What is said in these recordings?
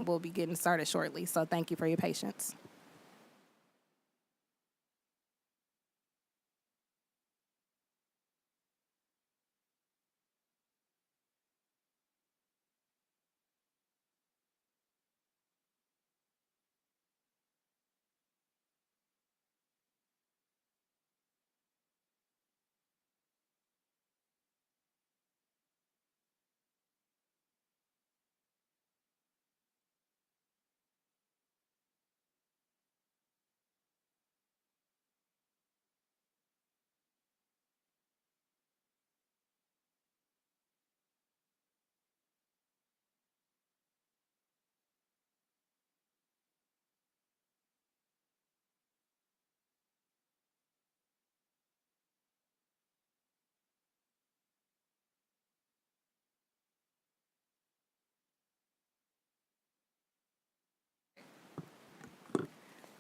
we'll be getting started shortly. So thank you for your patience.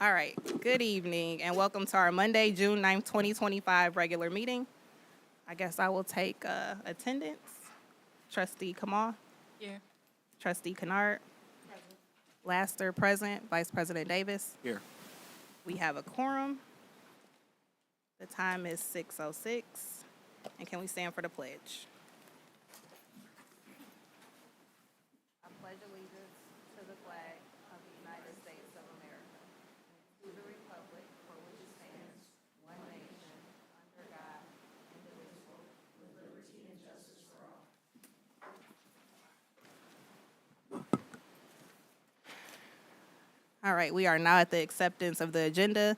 All right, good evening and welcome to our Monday, June 9th, 2025 regular meeting. I guess I will take attendance. Trustee Kamal. Here. Trustee Kennard. Laster present. Vice President Davis. Here. We have a quorum. The time is 6:06. And can we stand for the pledge? I pledge allegiance to the flag of the United States of America, to the republic for which it stands, one nation, under God, indivisible, with liberty and justice for all. All right, we are now at the acceptance of the agenda.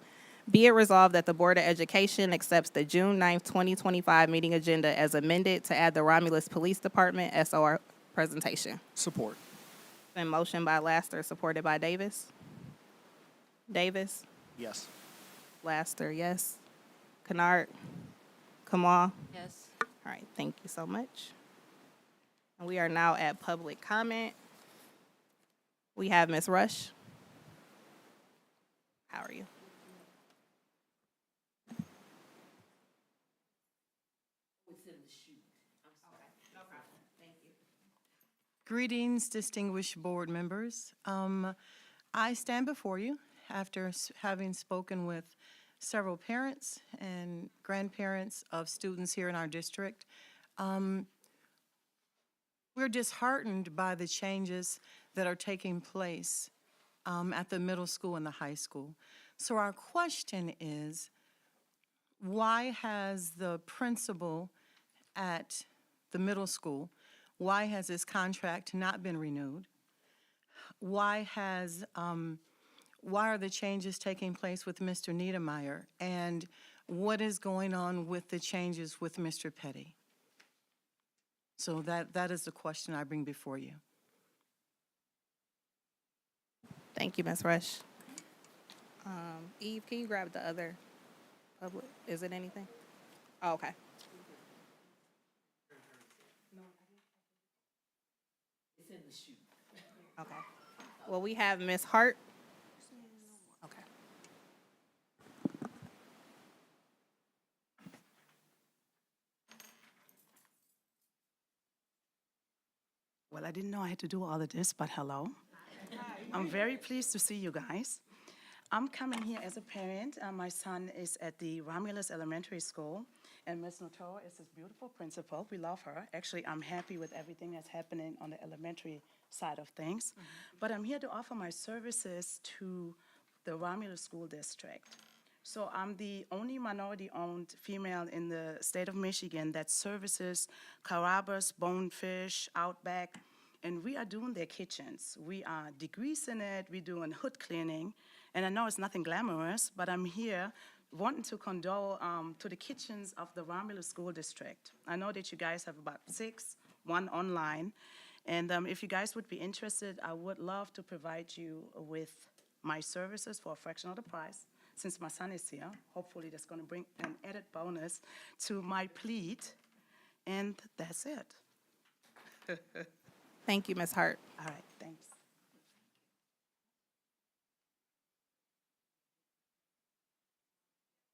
Be it resolved that the Board of Education accepts the June 9th, 2025 meeting agenda as amended to add the Romulus Police Department SOR presentation. Support. Been motion by Laster, supported by Davis. Davis, Yes. Laster, yes. Kennard, Kamal. Yes. All right, thank you so much. And we are now at public comment. We have Ms. Rush. How are you? Greetings, distinguished board members. I stand before you after having spoken with several parents and grandparents of students here in our district. We're disheartened by the changes that are taking place at the middle school and the high school. So our question is, why has the principal at the middle school, why has his contract not been renewed? Why are the changes taking place with Mr. Niedermeyer? And what is going on with the changes with Mr. Petty? So that is the question I bring before you. Thank you, Ms. Rush. Eve, can you grab the other public? Is it anything? Oh, okay. It's in the chute. Okay. Well, we have Ms. Hart. Okay. Well, I didn't know I had to do all of this, but hello. I'm very pleased to see you guys. I'm coming here as a parent. My son is at the Romulus Elementary School, and Ms. Notoa is his beautiful principal. We love her. Actually, I'm happy with everything that's happening on the elementary side of things. But I'm here to offer my services to the Romulus School District. So I'm the only minority-owned female in the state of Michigan that services Carrabba's, Bonefish, Outback, and we are doing their kitchens. We are degreasing it, we're doing hood cleaning, and I know it's nothing glamorous, but I'm here wanting to condole to the kitchens of the Romulus School District. I know that you guys have about 6, 1 online, and if you guys would be interested, I would love to provide you with my services for a fraction of the price. Since my son is here, hopefully that's going to bring an added bonus to my plate, and that's it. Thank you, Ms. Hart. All right, thanks.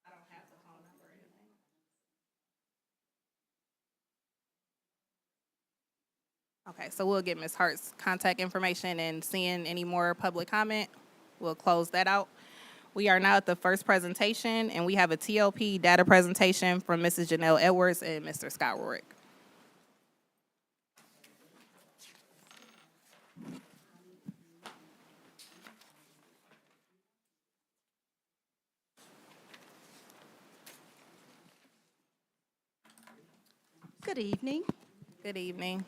I don't have the phone number or anything. Okay, so we'll get Ms. Hart's contact information, and seeing any more public comment, we'll close that out. We are now at the first presentation, and we have a TOP data presentation from Mrs. Janelle Edwards and Mr. Scott Rorick. Good evening. Good evening.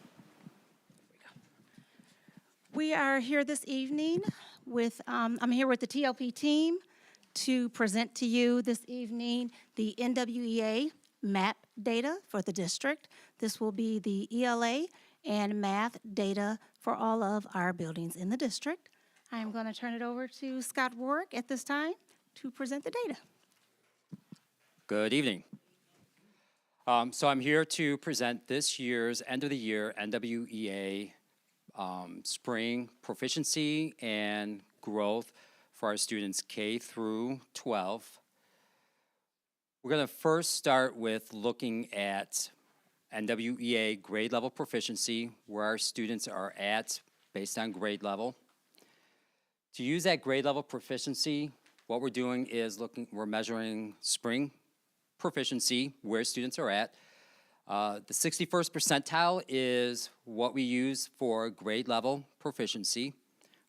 We are here this evening with, I'm here with the TOP team to present to you this evening the NWEA MAP data for the district. This will be the ELA and math data for all of our buildings in the district. I am going to turn it over to Scott Rorick at this time to present the data. Good evening. So I'm here to present this year's end of the year NWEA spring proficiency and growth for our students K through 12. We're going to first start with looking at NWEA grade level proficiency, where our students are at based on grade level. To use that grade level proficiency, what we're doing is we're measuring spring proficiency, where students are at. The 61st percentile is what we use for grade level proficiency.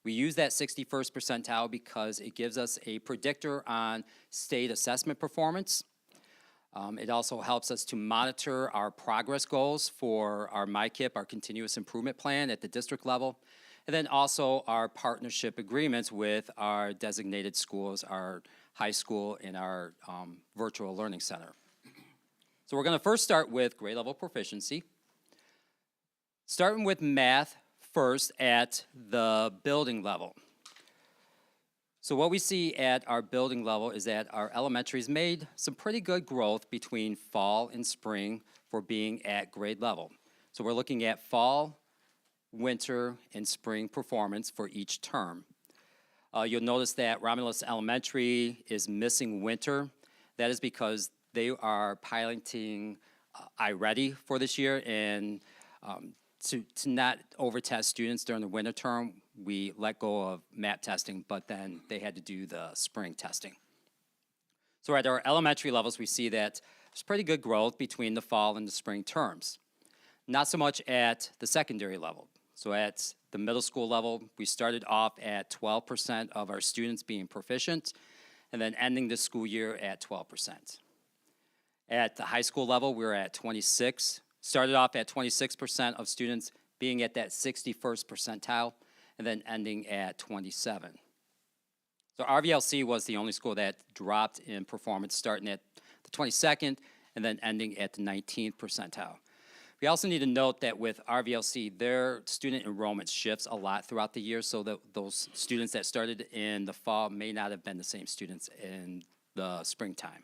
We use that 61st percentile because it gives us a predictor on state assessment performance. It also helps us to monitor our progress goals for our MyKIP, our continuous improvement plan at the district level, and then also our partnership agreements with our designated schools, our high school, and our virtual learning center. So we're going to first start with grade level proficiency. Starting with math first at the building level. So what we see at our building level is that our elementaries made some pretty good growth between fall and spring for being at grade level. So we're looking at fall, winter, and spring performance for each term. You'll notice that Romulus Elementary is missing winter. That is because they are piloting iReady for this year, and to not overtest students during the winter term, we let go of MAP testing, but then they had to do the spring testing. So at our elementary levels, we see that there's pretty good growth between the fall and the spring terms. Not so much at the secondary level. So at the middle school level, we started off at 12% of our students being proficient, and then ending the school year at 12%. At the high school level, we were at 26, started off at 26% of students being at that 61st percentile, and then ending at 27. So RVLC was the only school that dropped in performance, starting at the 22nd and then ending at the 19th percentile. We also need to note that with RVLC, their student enrollment shifts a lot throughout the year, so that those students that started in the fall may not have been the same students in the springtime.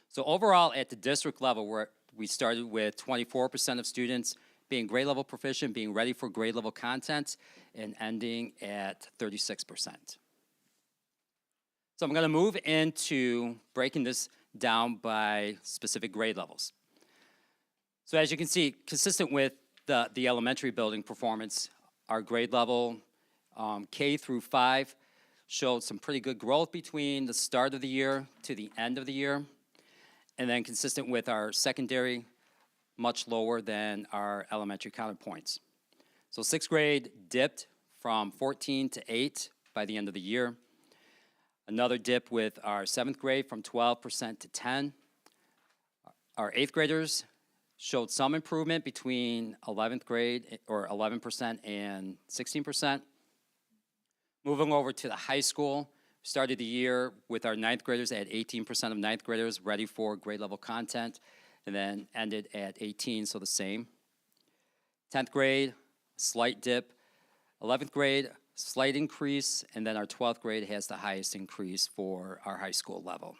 So overall, at the district level, we started with 24% of students being grade level proficient, being ready for grade level content, and ending at 36%. So I'm going to move into breaking this down by specific grade levels. So as you can see, consistent with the elementary building performance, our grade level K through 5 showed some pretty good growth between the start of the year to the end of the year. And then consistent with our secondary, much lower than our elementary counterpoints. So 6th grade dipped from 14 to 8 by the end of the year. Another dip with our 7th grade from 12% to 10. Our 8th graders showed some improvement between 11th grade, or 11% and 16%. Moving over to the high school, we started the year with our 9th graders at 18% of 9th graders ready for grade level content, and then ended at 18, so the same. 10th grade, slight dip. 11th grade, slight increase, and then our 12th grade has the highest increase for our high school level.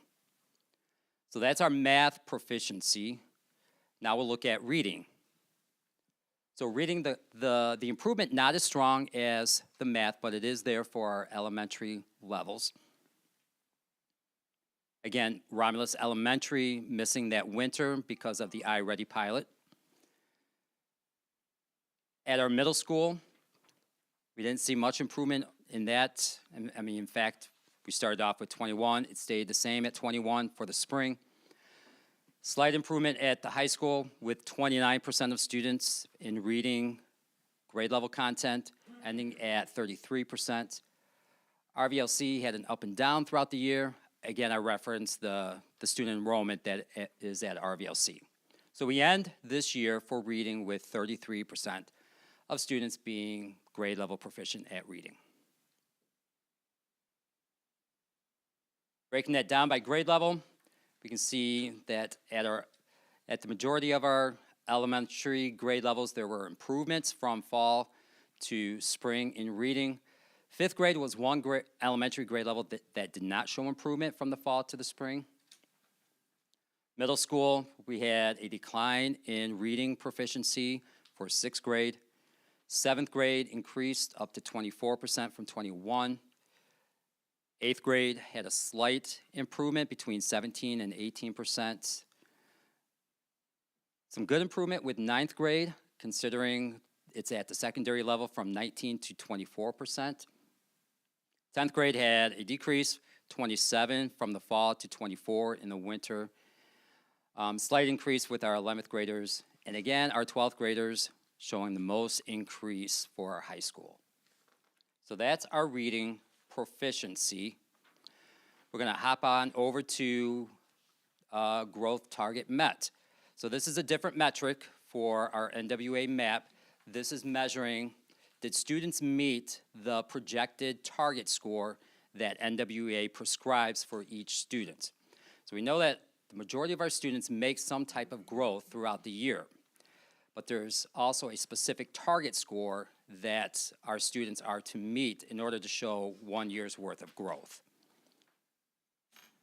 So that's our math proficiency. Now we'll look at reading. So reading, the improvement not as strong as the math, but it is there for our elementary levels. Again, Romulus Elementary missing that winter because of the iReady pilot. At our middle school, we didn't see much improvement in that. I mean, in fact, we started off with 21. It stayed the same at 21 for the spring. Slight improvement at the high school with 29% of students in reading grade level content, ending at 33%. RVLC had an up and down throughout the year. Again, I referenced the student enrollment that is at RVLC. So we end this year for reading with 33% of students being grade level proficient at reading. Breaking that down by grade level, we can see that at the majority of our elementary grade levels, there were improvements from fall to spring in reading. Fifth grade was one elementary grade level that did not show improvement from the fall to the spring. Middle school, we had a decline in reading proficiency for sixth grade. Seventh grade increased up to 24% from 21. Eighth grade had a slight improvement between 17 and 18%. Some good improvement with ninth grade, considering it's at the secondary level from 19 to 24%. 10th grade had a decrease, 27 from the fall to 24 in the winter. Slight increase with our 11th graders. And again, our 12th graders showing the most increase for our high school. So that's our reading proficiency. We're going to hop on over to growth target met. So this is a different metric for our NWEA MAP. This is measuring, did students meet the projected target score that NWEA prescribes for each student? So we know that the majority of our students make some type of growth throughout the year, but there's also a specific target score that our students are to meet in order to show 1 year's worth of growth.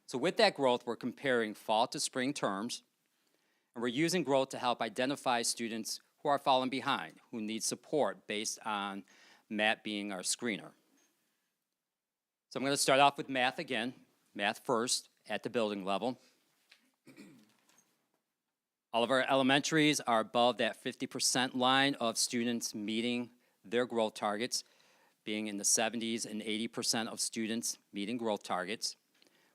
So with that growth, we're comparing fall to spring terms, and we're using growth to help identify students who are falling behind, who need support based on MAP being our screener. So I'm going to start off with math again, math first at the building level. All of our elementaries are above that 50% line of students meeting their growth targets, being in the 70s and 80% of students meeting growth targets.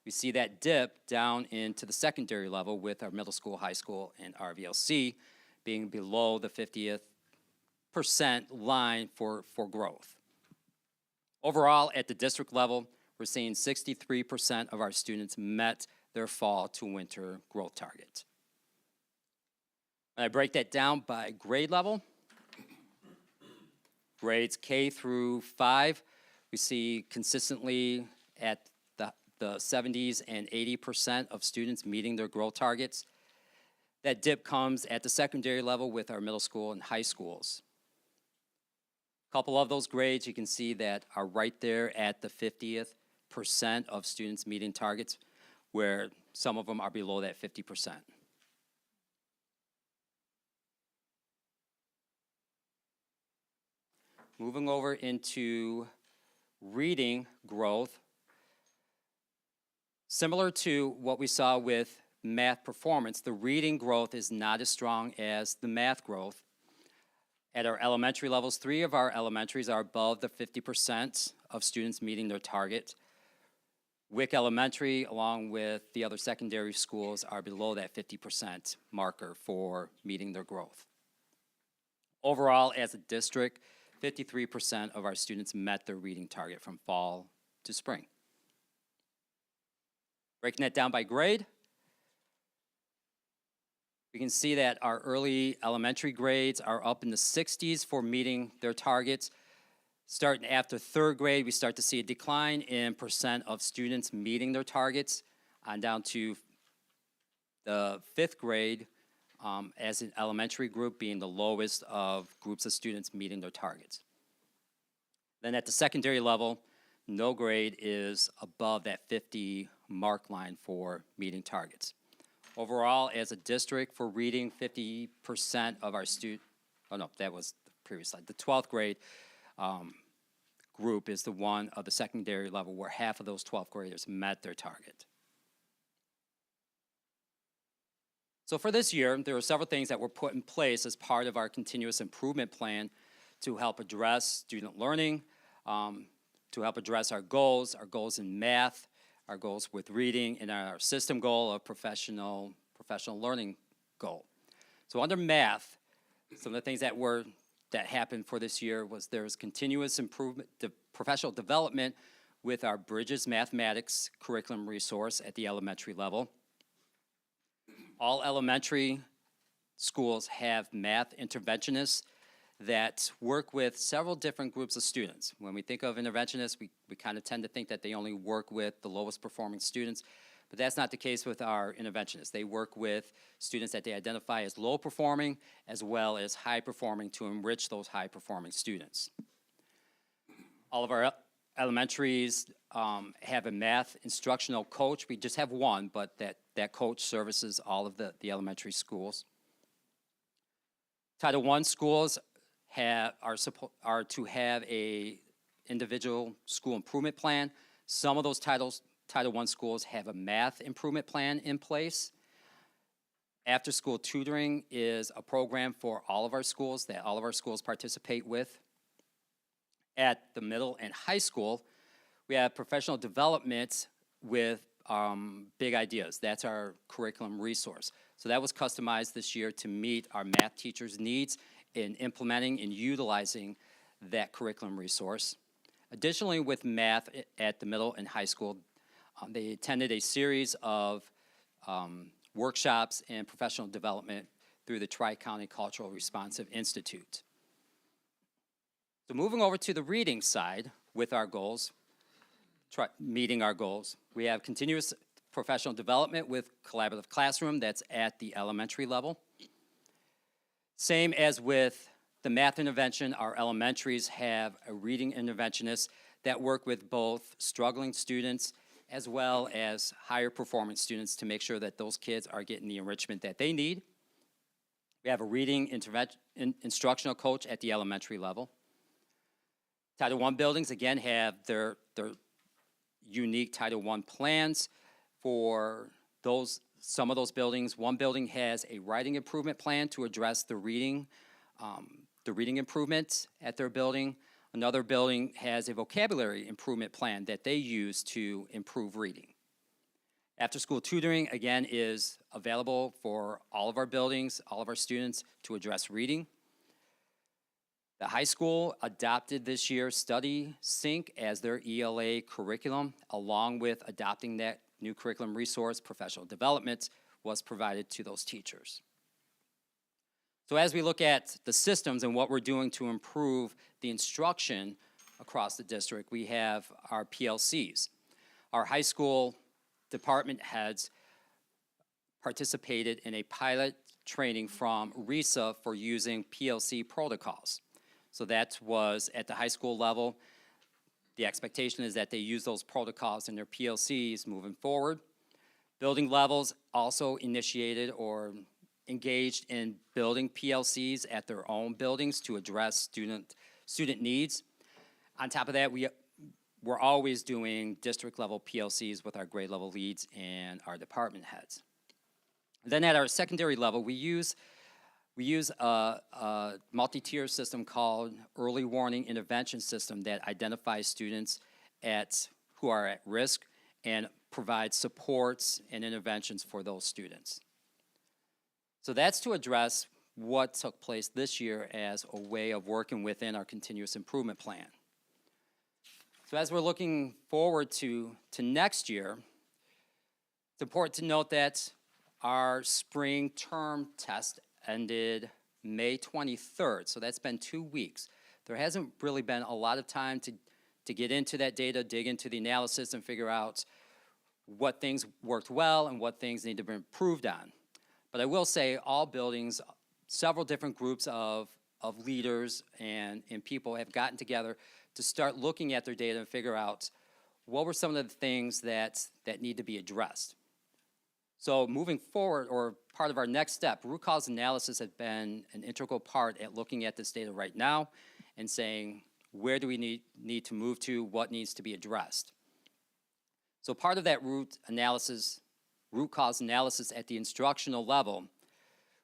We see that dip down into the secondary level with our middle school, high school, and RVLC being below the 50th percent line for growth. Overall, at the district level, we're seeing 63% of our students met their fall to winter growth target. When I break that down by grade level, grades K through 5, we see consistently at the 70s and 80% of students meeting their growth targets. That dip comes at the secondary level with our middle school and high schools. A couple of those grades you can see that are right there at the 50th percent of students meeting targets, where some of them are below that 50%. Moving over into reading growth, similar to what we saw with math performance, the reading growth is not as strong as the math growth. At our elementary levels, 3 of our elementaries are above the 50% of students meeting their target. Wick Elementary, along with the other secondary schools, are below that 50% marker for meeting their growth. Overall, as a district, 53% of our students met their reading target from fall to spring. Breaking that down by grade, we can see that our early elementary grades are up in the 60s for meeting their targets. Starting after 3rd grade, we start to see a decline in percent of students meeting their targets, on down to the 5th grade as an elementary group being the lowest of groups of students meeting their targets. Then at the secondary level, no grade is above that 50 mark line for meeting targets. Overall, as a district for reading, 50% of our students, oh no, that was the previous slide. The 12th grade group is the one of the secondary level where half of those 12th graders met their target. So for this year, there are several things that were put in place as part of our continuous improvement plan to help address student learning, to help address our goals in math, our goals with reading, and our system goal of professional learning goal. So under math, some of the things that happened for this year was there's continuous improvement, professional development with our Bridges Mathematics curriculum resource at the elementary level. All elementary schools have math interventionists that work with several different groups of students. When we think of interventionists, we kind of tend to think that they only work with the lowest performing students, but that's not the case with our interventionists. They work with students that they identify as low performing as well as high performing to enrich those high performing students. All of our elementaries have a math instructional coach. We just have one, but that coach services all of the elementary schools. Title I schools are to have a individual school improvement plan. Some of those Title I schools have a math improvement plan in place. After school tutoring is a program for all of our schools that all of our schools participate with. At the middle and high school, we have professional development with Big Ideas. That's our curriculum resource. So that was customized this year to meet our math teachers' needs in implementing and utilizing that curriculum resource. Additionally, with math at the middle and high school, they attended a series of workshops and professional development through the Tri-County Cultural Responsive Institute. So moving over to the reading side with our goals, meeting our goals, we have continuous professional development with Collaborative Classroom that's at the elementary level. Same as with the math intervention, our elementaries have a reading interventionist that work with both struggling students as well as higher performance students to make sure that those kids are getting the enrichment that they need. We have a reading instructional coach at the elementary level. Title I buildings, again, have their unique Title I plans for some of those buildings. One building has a writing improvement plan to address the reading improvements at their building. Another building has a vocabulary improvement plan that they use to improve reading. After-school tutoring, again, is available for all of our buildings, all of our students to address reading. The high school adopted this year Study Sync as their ELA curriculum, along with adopting that new curriculum resource. Professional development was provided to those teachers. So as we look at the systems and what we're doing to improve the instruction across the district, we have our PLCs. Our high school department heads participated in a pilot training from RESA for using PLC protocols. So that was at the high school level. The expectation is that they use those protocols in their PLCs moving forward. Building levels also initiated or engaged in building PLCs at their own buildings to address student needs. On top of that, we're always doing district level PLCs with our grade level leads and our department heads. Then at our secondary level, we use a multi-tier system called Early Warning Intervention System that identifies students who are at risk and provides supports and interventions for those students. So that's to address what took place this year as a way of working within our continuous improvement plan. So as we're looking forward to next year, it's important to note that our spring term test ended May 23rd, so that's been 2 weeks. There hasn't really been a lot of time to get into that data, dig into the analysis, and figure out what things worked well and what things need to be improved on. But I will say all buildings, several different groups of leaders and people have gotten together to start looking at their data and figure out what were some of the things that need to be addressed. So moving forward, or part of our next step, root cause analysis has been an integral part at looking at this data right now and saying, where do we need to move to, what needs to be addressed? So part of that root cause analysis at the instructional level,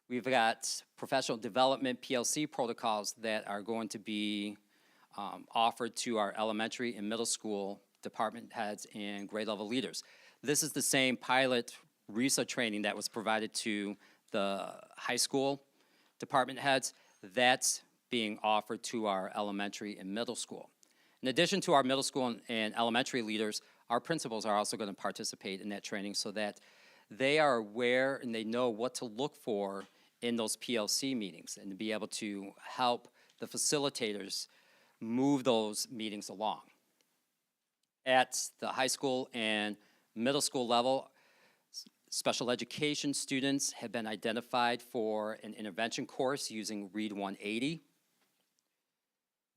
We've got professional development PLC protocols that are going to be offered to our elementary and middle school department heads and grade level leaders. This is the same pilot RESA training that was provided to the high school department heads. That's being offered to our elementary and middle school. In addition to our middle school and elementary leaders, our principals are also going to participate in that training so that they are aware and they know what to look for in those PLC meetings and to be able to help the facilitators move those meetings along. At the high school and middle school level, special education students have been identified for an intervention course using Read 180.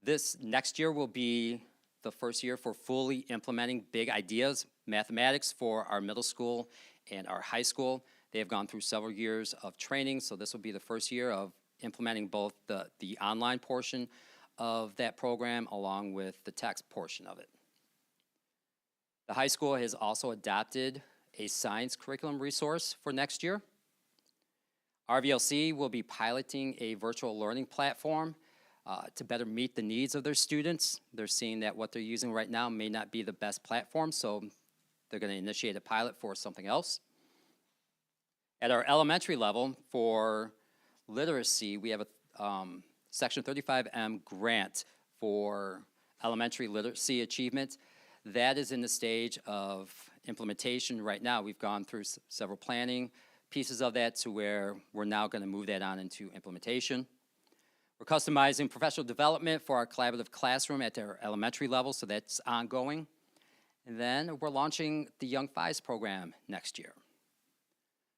This next year will be the first year for fully implementing big ideas, mathematics for our middle school and our high school. They have gone through several years of training, so this will be the first year of implementing both the online portion of that program along with the text portion of it. The high school has also adopted a science curriculum resource for next year. RVLC will be piloting a virtual learning platform to better meet the needs of their students. They're seeing that what they're using right now may not be the best platform, so they're going to initiate a pilot for something else. At our elementary level, for literacy, we have a Section 35M grant for elementary literacy achievement. That is in the stage of implementation right now. We've gone through several planning pieces of that to where we're now going to move that on into implementation. We're customizing professional development for our collaborative classroom at their elementary level, so that's ongoing. And then we're launching the Young Fives program next year.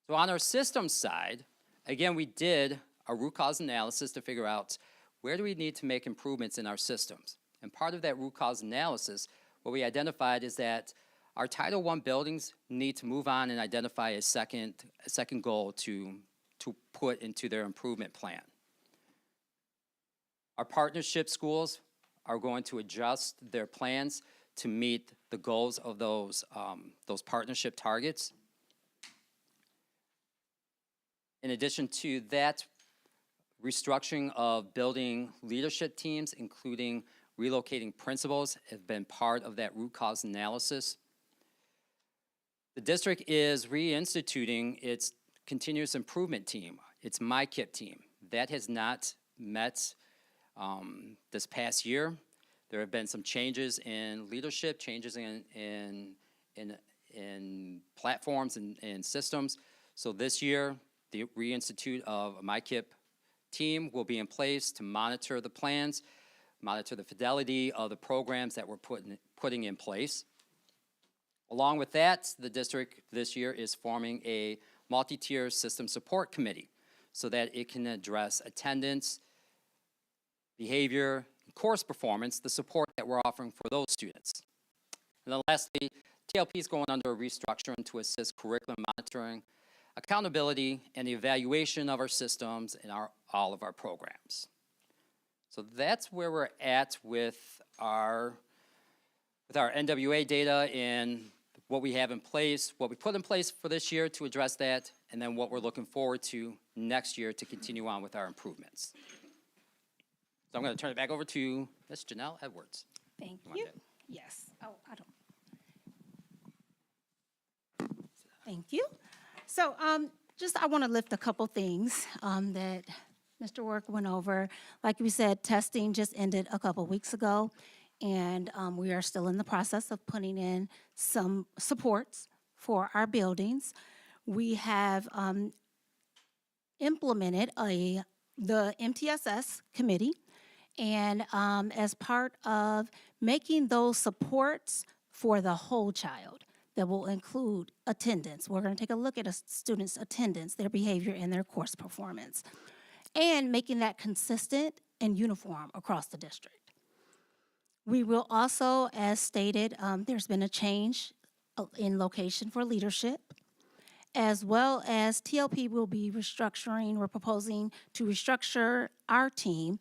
So on our systems side, again, we did a root cause analysis to figure out where do we need to make improvements in our systems. And part of that root cause analysis, what we identified is that our Title I buildings need to move on and identify a second goal to put into their improvement plan. Our partnership schools are going to adjust their plans to meet the goals of those partnership targets. In addition to that, restructuring of building leadership teams, including relocating principals, have been part of that root cause analysis. The district is reinstituting its continuous improvement team, its MyKIP team. That has not met this past year. There have been some changes in leadership, changes in platforms and systems. So this year, the reinstitute of a MyKIP team will be in place to monitor the plans, monitor the fidelity of the programs that we're putting in place. Along with that, the district this year is forming a multi-tier system support committee so that it can address attendance, behavior, course performance, the support that we're offering for those students. And then lastly, TLP is going under a restructuring to assist curriculum monitoring, accountability, and the evaluation of our systems and all of our programs. So that's where we're at with our NWA data and what we have in place, what we put in place for this year to address that, and then what we're looking forward to next year to continue on with our improvements. So I'm going to turn it back over to Ms. Janelle Edwards. Thank Come on, you. Deb. Yes. Oh, I don't. Thank you. So I want to lift a couple things that Mr. Work went over. Like we said, testing just ended a couple weeks ago, and we are still in the process of putting in some supports for our buildings. We have implemented the MTSS committee, and as part of making those supports for the whole child, that will include attendance. We're going to take a look at a student's attendance, their behavior, and their course performance, and making that consistent and uniform across the district. We will also, as stated, there's been a change in location for leadership, as well as TLP will be restructuring. We're proposing to restructure our team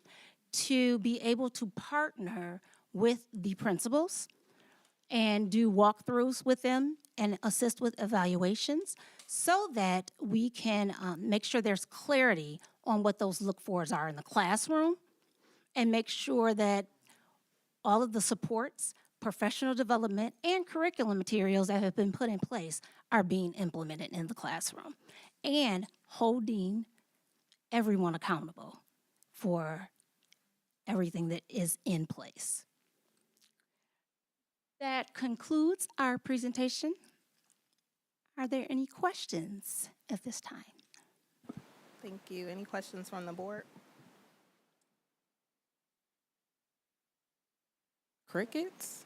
to be able to partner with the principals and do walkthroughs with them and assist with evaluations so that we can make sure there's clarity on what those look-fors are in the classroom and make sure that all of the supports, professional development, and curriculum materials that have been put in place are being implemented in the classroom, and holding everyone accountable for everything that is in place. That concludes our presentation. Are there any questions at this time? Thank you. Any questions from the board? Crickets?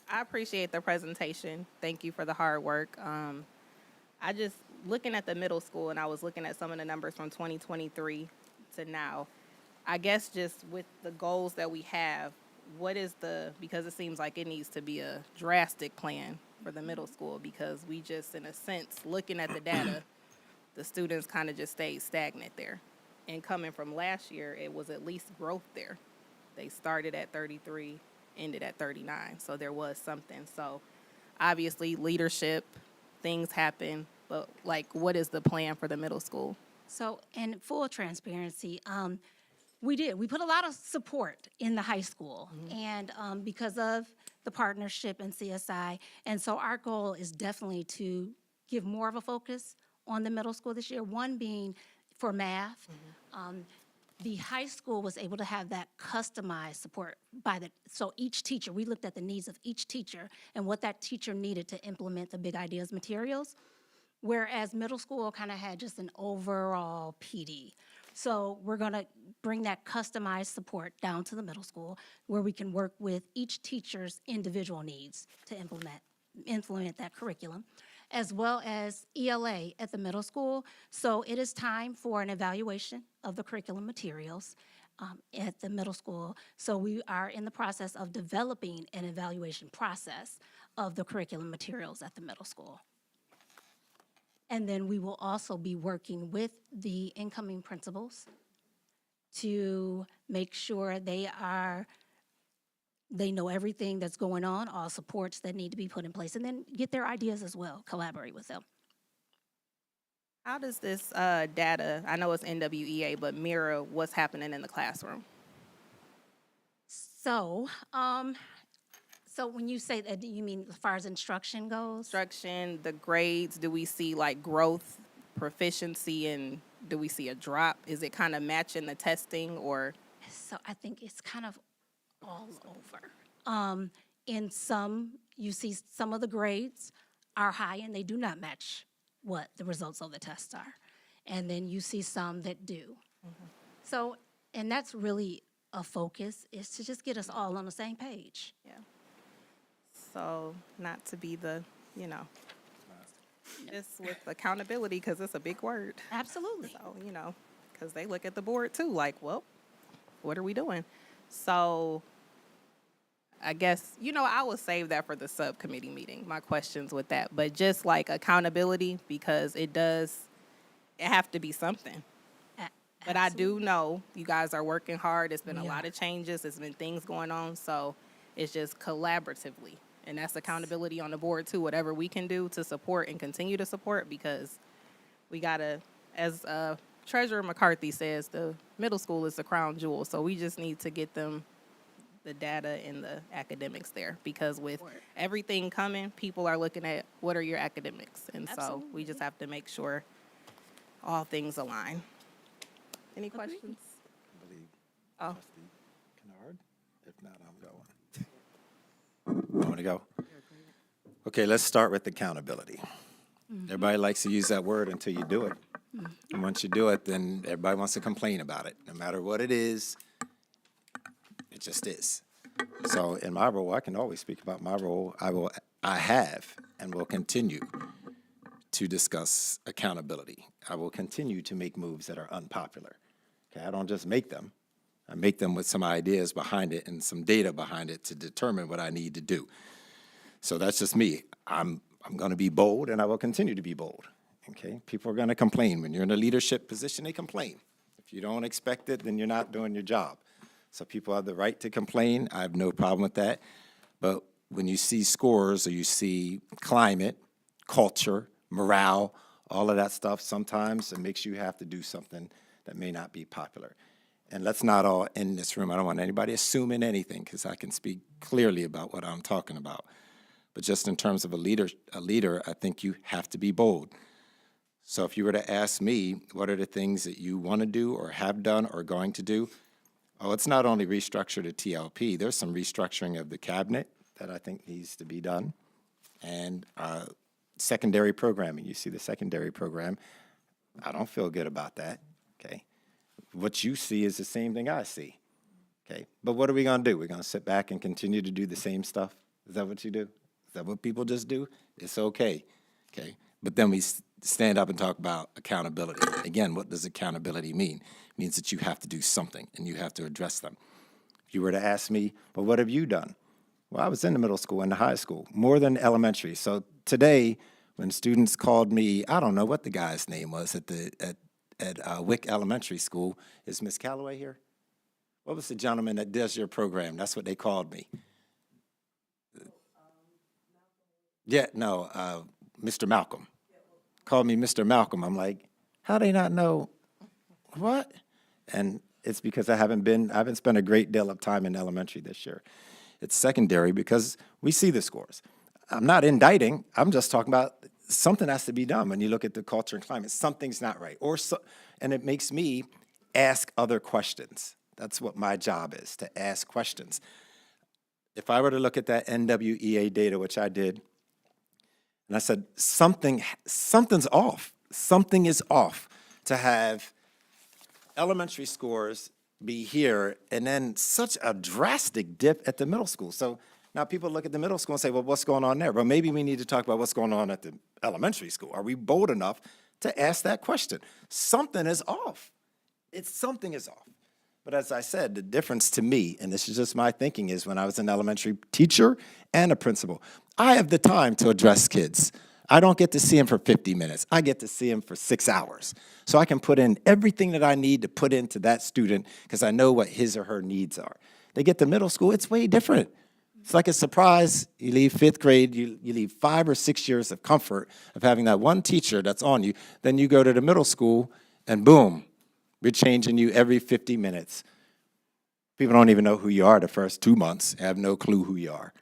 I appreciate the presentation. Thank you for the hard work. I just, looking at the middle school, and I was looking at some of the numbers from 2023 to now, I guess just with the goals that we have, what is because it seems like it needs to be a drastic plan for the middle school, because we just, in a sense, looking at the data, the students kind of just stayed stagnant there. And coming from last year, it was at least growth there. They started at 33, ended at 39, so there was something. So obviously leadership, things happen, but like, what is the plan for the middle school? So, in full transparency, we put a lot of support in the high school, and because of the partnership and CSI, and so our goal is definitely to give more of a focus on the middle school this year, one being for math. The high school was able to have that customized support so each teacher, we looked at the needs of each teacher and what that teacher needed to implement the Big Ideas materials, whereas middle school kind of had just an overall PD. So we're gonna bring that customized support down to the middle school, where we can work with each teacher's individual needs to implement that curriculum, as well as ELA at the middle school. So it is time for an evaluation of the curriculum materials at the middle school. So we are in the process of developing an evaluation process of the curriculum materials at the middle school. And then we will also be working with the incoming principals to make sure they know everything that's going on, all supports that need to be put in place, and then get their ideas as well, collaborate with them. How does this data, I know it's NWEA, but mirror what's happening in the classroom? So, so when you say that, do you mean as far as instruction goes? Instruction, the grades, do we see like growth, proficiency, and do we see a drop? Is it kind of matching the testing, or? So I think it's kind of all over. In some, you see some of the grades are high and they do not match what the results of the tests are. And then you see some that do. So, and that's really a focus, is to just get us all on the same page. Yeah. So not to be the, just with accountability, because it's a big word. Absolutely. So, because they look at the board too, like, well, what are we doing? So I guess, I will save that for the subcommittee meeting, my questions with that. But just like accountability, because it have to be something. But I do know you guys are working hard. It's been a lot of changes. There's been things going on. So it's just collaboratively. And that's accountability on the board too, whatever we can do to support and continue to support, because we got to, as Treasurer McCarthy says, the middle school is the crown jewel. So we just need to get them the data and the academics there, because with everything coming, people are looking at what are your academics. And so we just have to make sure all things align. Any questions? I believe Oh. trustee Kennard. If not, I'm going. I want to go? Okay, let's start with accountability. Everybody likes to use that word until you do it. And once you do it, then everybody wants to complain about it. No matter what it is, it just is. So in my role, I can always speak about my role. I have and will continue to discuss accountability. I will continue to make moves that are unpopular. Okay, I don't just make them. I make them with some ideas behind it and some data behind it to determine what I need to do. So that's just me. I'm going to be bold, and I will continue to be bold. Okay, people are going to complain. When you're in a leadership position, they complain. If you don't expect it, then you're not doing your job. So people have the right to complain. I have no problem with that. But when you see scores or you see climate culture, morale, all of that stuff, sometimes it makes you have to do something that may not be popular. And let's not all in this room, I don't want anybody assuming anything, because I can speak clearly about what I'm talking about. But just in terms of a leader, I think you have to be bold. So if you were to ask me, what are the things that you want to do or have done or going to do? Oh, it's not only restructure the TLP, there's some restructuring of the cabinet that I think needs to be done. And secondary programming, you see the secondary program, I don't feel good about that, okay? What you see is the same thing I see, okay? But what are we gonna do? We're gonna sit back and continue to do the same stuff? Is that what you do? Is that what people just do? It's okay, okay? But then we stand up and talk about accountability. Again, what does accountability mean? It means that you have to do something and you have to address them. If you were to ask me, well, what have you done? Well, I was in the middle school and the high school, more than elementary. So today, when students called me, I don't know what the guy's name was at Wick Elementary School. Is Miss Calloway here? What was the gentleman that does your program? That's what they called me. Yeah, no, Mr. Malcolm. Called me Mr. Malcolm. I'm like, how they not know what? And it's because I haven't spent a great deal of time in elementary this year. It's secondary because we see the scores. I'm not indicting. I'm just talking about something has to be done. When you look at the culture and climate, something's not right. And it makes me ask other questions. That's what my job is, to ask questions. If I were to look at that NWEA data, which I did, and I said, something's off. Something is off to have elementary scores be here and then such a drastic dip at the middle school. So now people look at the middle school and say, well, what's going on there? Well, maybe we need to talk about what's going on at the elementary school. Are we bold enough to ask that question? Something is off. Something is off. But as I said, the difference to me, and this is just my thinking, is when I was an elementary teacher and a principal, I have the time to address kids. I don't get to see them for 50 minutes. I get to see them for 6 hours. So I can put in everything that I need to put into that student because I know what his or her needs are. They get to middle school, it's way different. It's like a surprise. You leave fifth grade, you leave 5 or 6 years of comfort of having that one teacher that's on you. Then you go to the middle school and boom, we're changing you every 50 minutes. People don't even know who you are the first 2 months, have no clue who you are.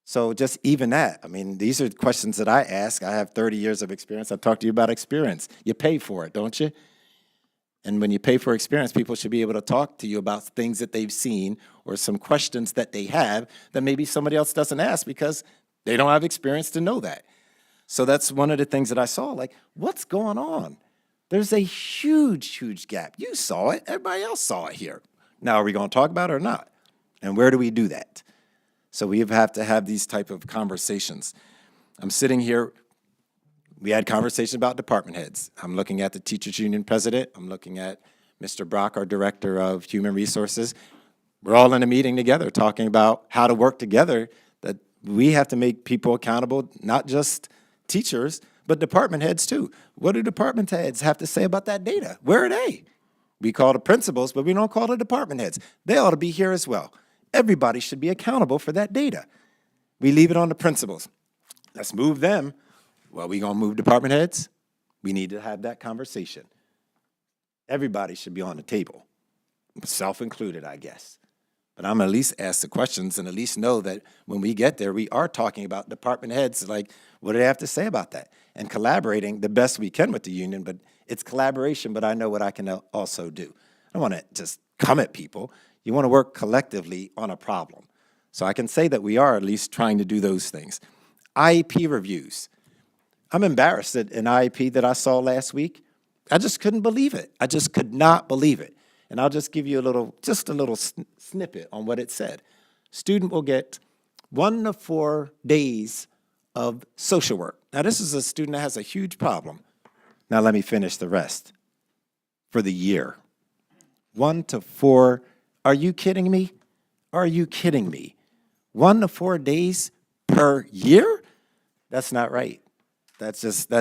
So just even that, I mean, these are questions that I ask. I have 30 years of experience. I talk to you about experience. You pay for it, don't you? And when you pay for experience, people should be able to talk to you about things that they've seen or some questions that they have that maybe somebody else doesn't ask because they don't have experience to know that. So that's one of the things that I saw, like, what's going on? There's a huge, huge gap. You saw it. Everybody else saw it here. Now, are we going to talk about it or not? And where do we do that? So we have to have these type of conversations. I'm sitting here. We had conversations about department heads. I'm looking at the teachers union president. I'm looking at Mr. Brock, our director of human resources. We're all in a meeting together talking about how to work together, that we have to make people accountable, not just teachers, but department heads too. What do department heads have to say about that data? Where are they? We call the principals, but we don't call the department heads. They ought to be here as well. Everybody should be accountable for that data. We leave it on the principals. Let's move them. Well, we gonna move department heads? We need to have that conversation. Everybody should be on the table, self-included, I guess. But I'm gonna at least ask the questions and at least know that when we get there, we are talking about department heads, like, what do they have to say about that? And collaborating the best we can with the union, but it's collaboration, but I know what I can also do. I don't wanna just come at people. You wanna work collectively on a problem. So I can say that we are at least trying to do those things. IEP reviews. I'm embarrassed at an IEP that I saw last week. I just couldn't believe it. I just could not believe it. And I'll just give you just a little snippet on what it said. Student will get 1 to 4 days of social work. Now, this is a student that has a huge problem. Now, let me finish the rest. For the year. 1 to 4, are you kidding me? Are you kidding me? 1 to 4 days per year? That's not right. That's just,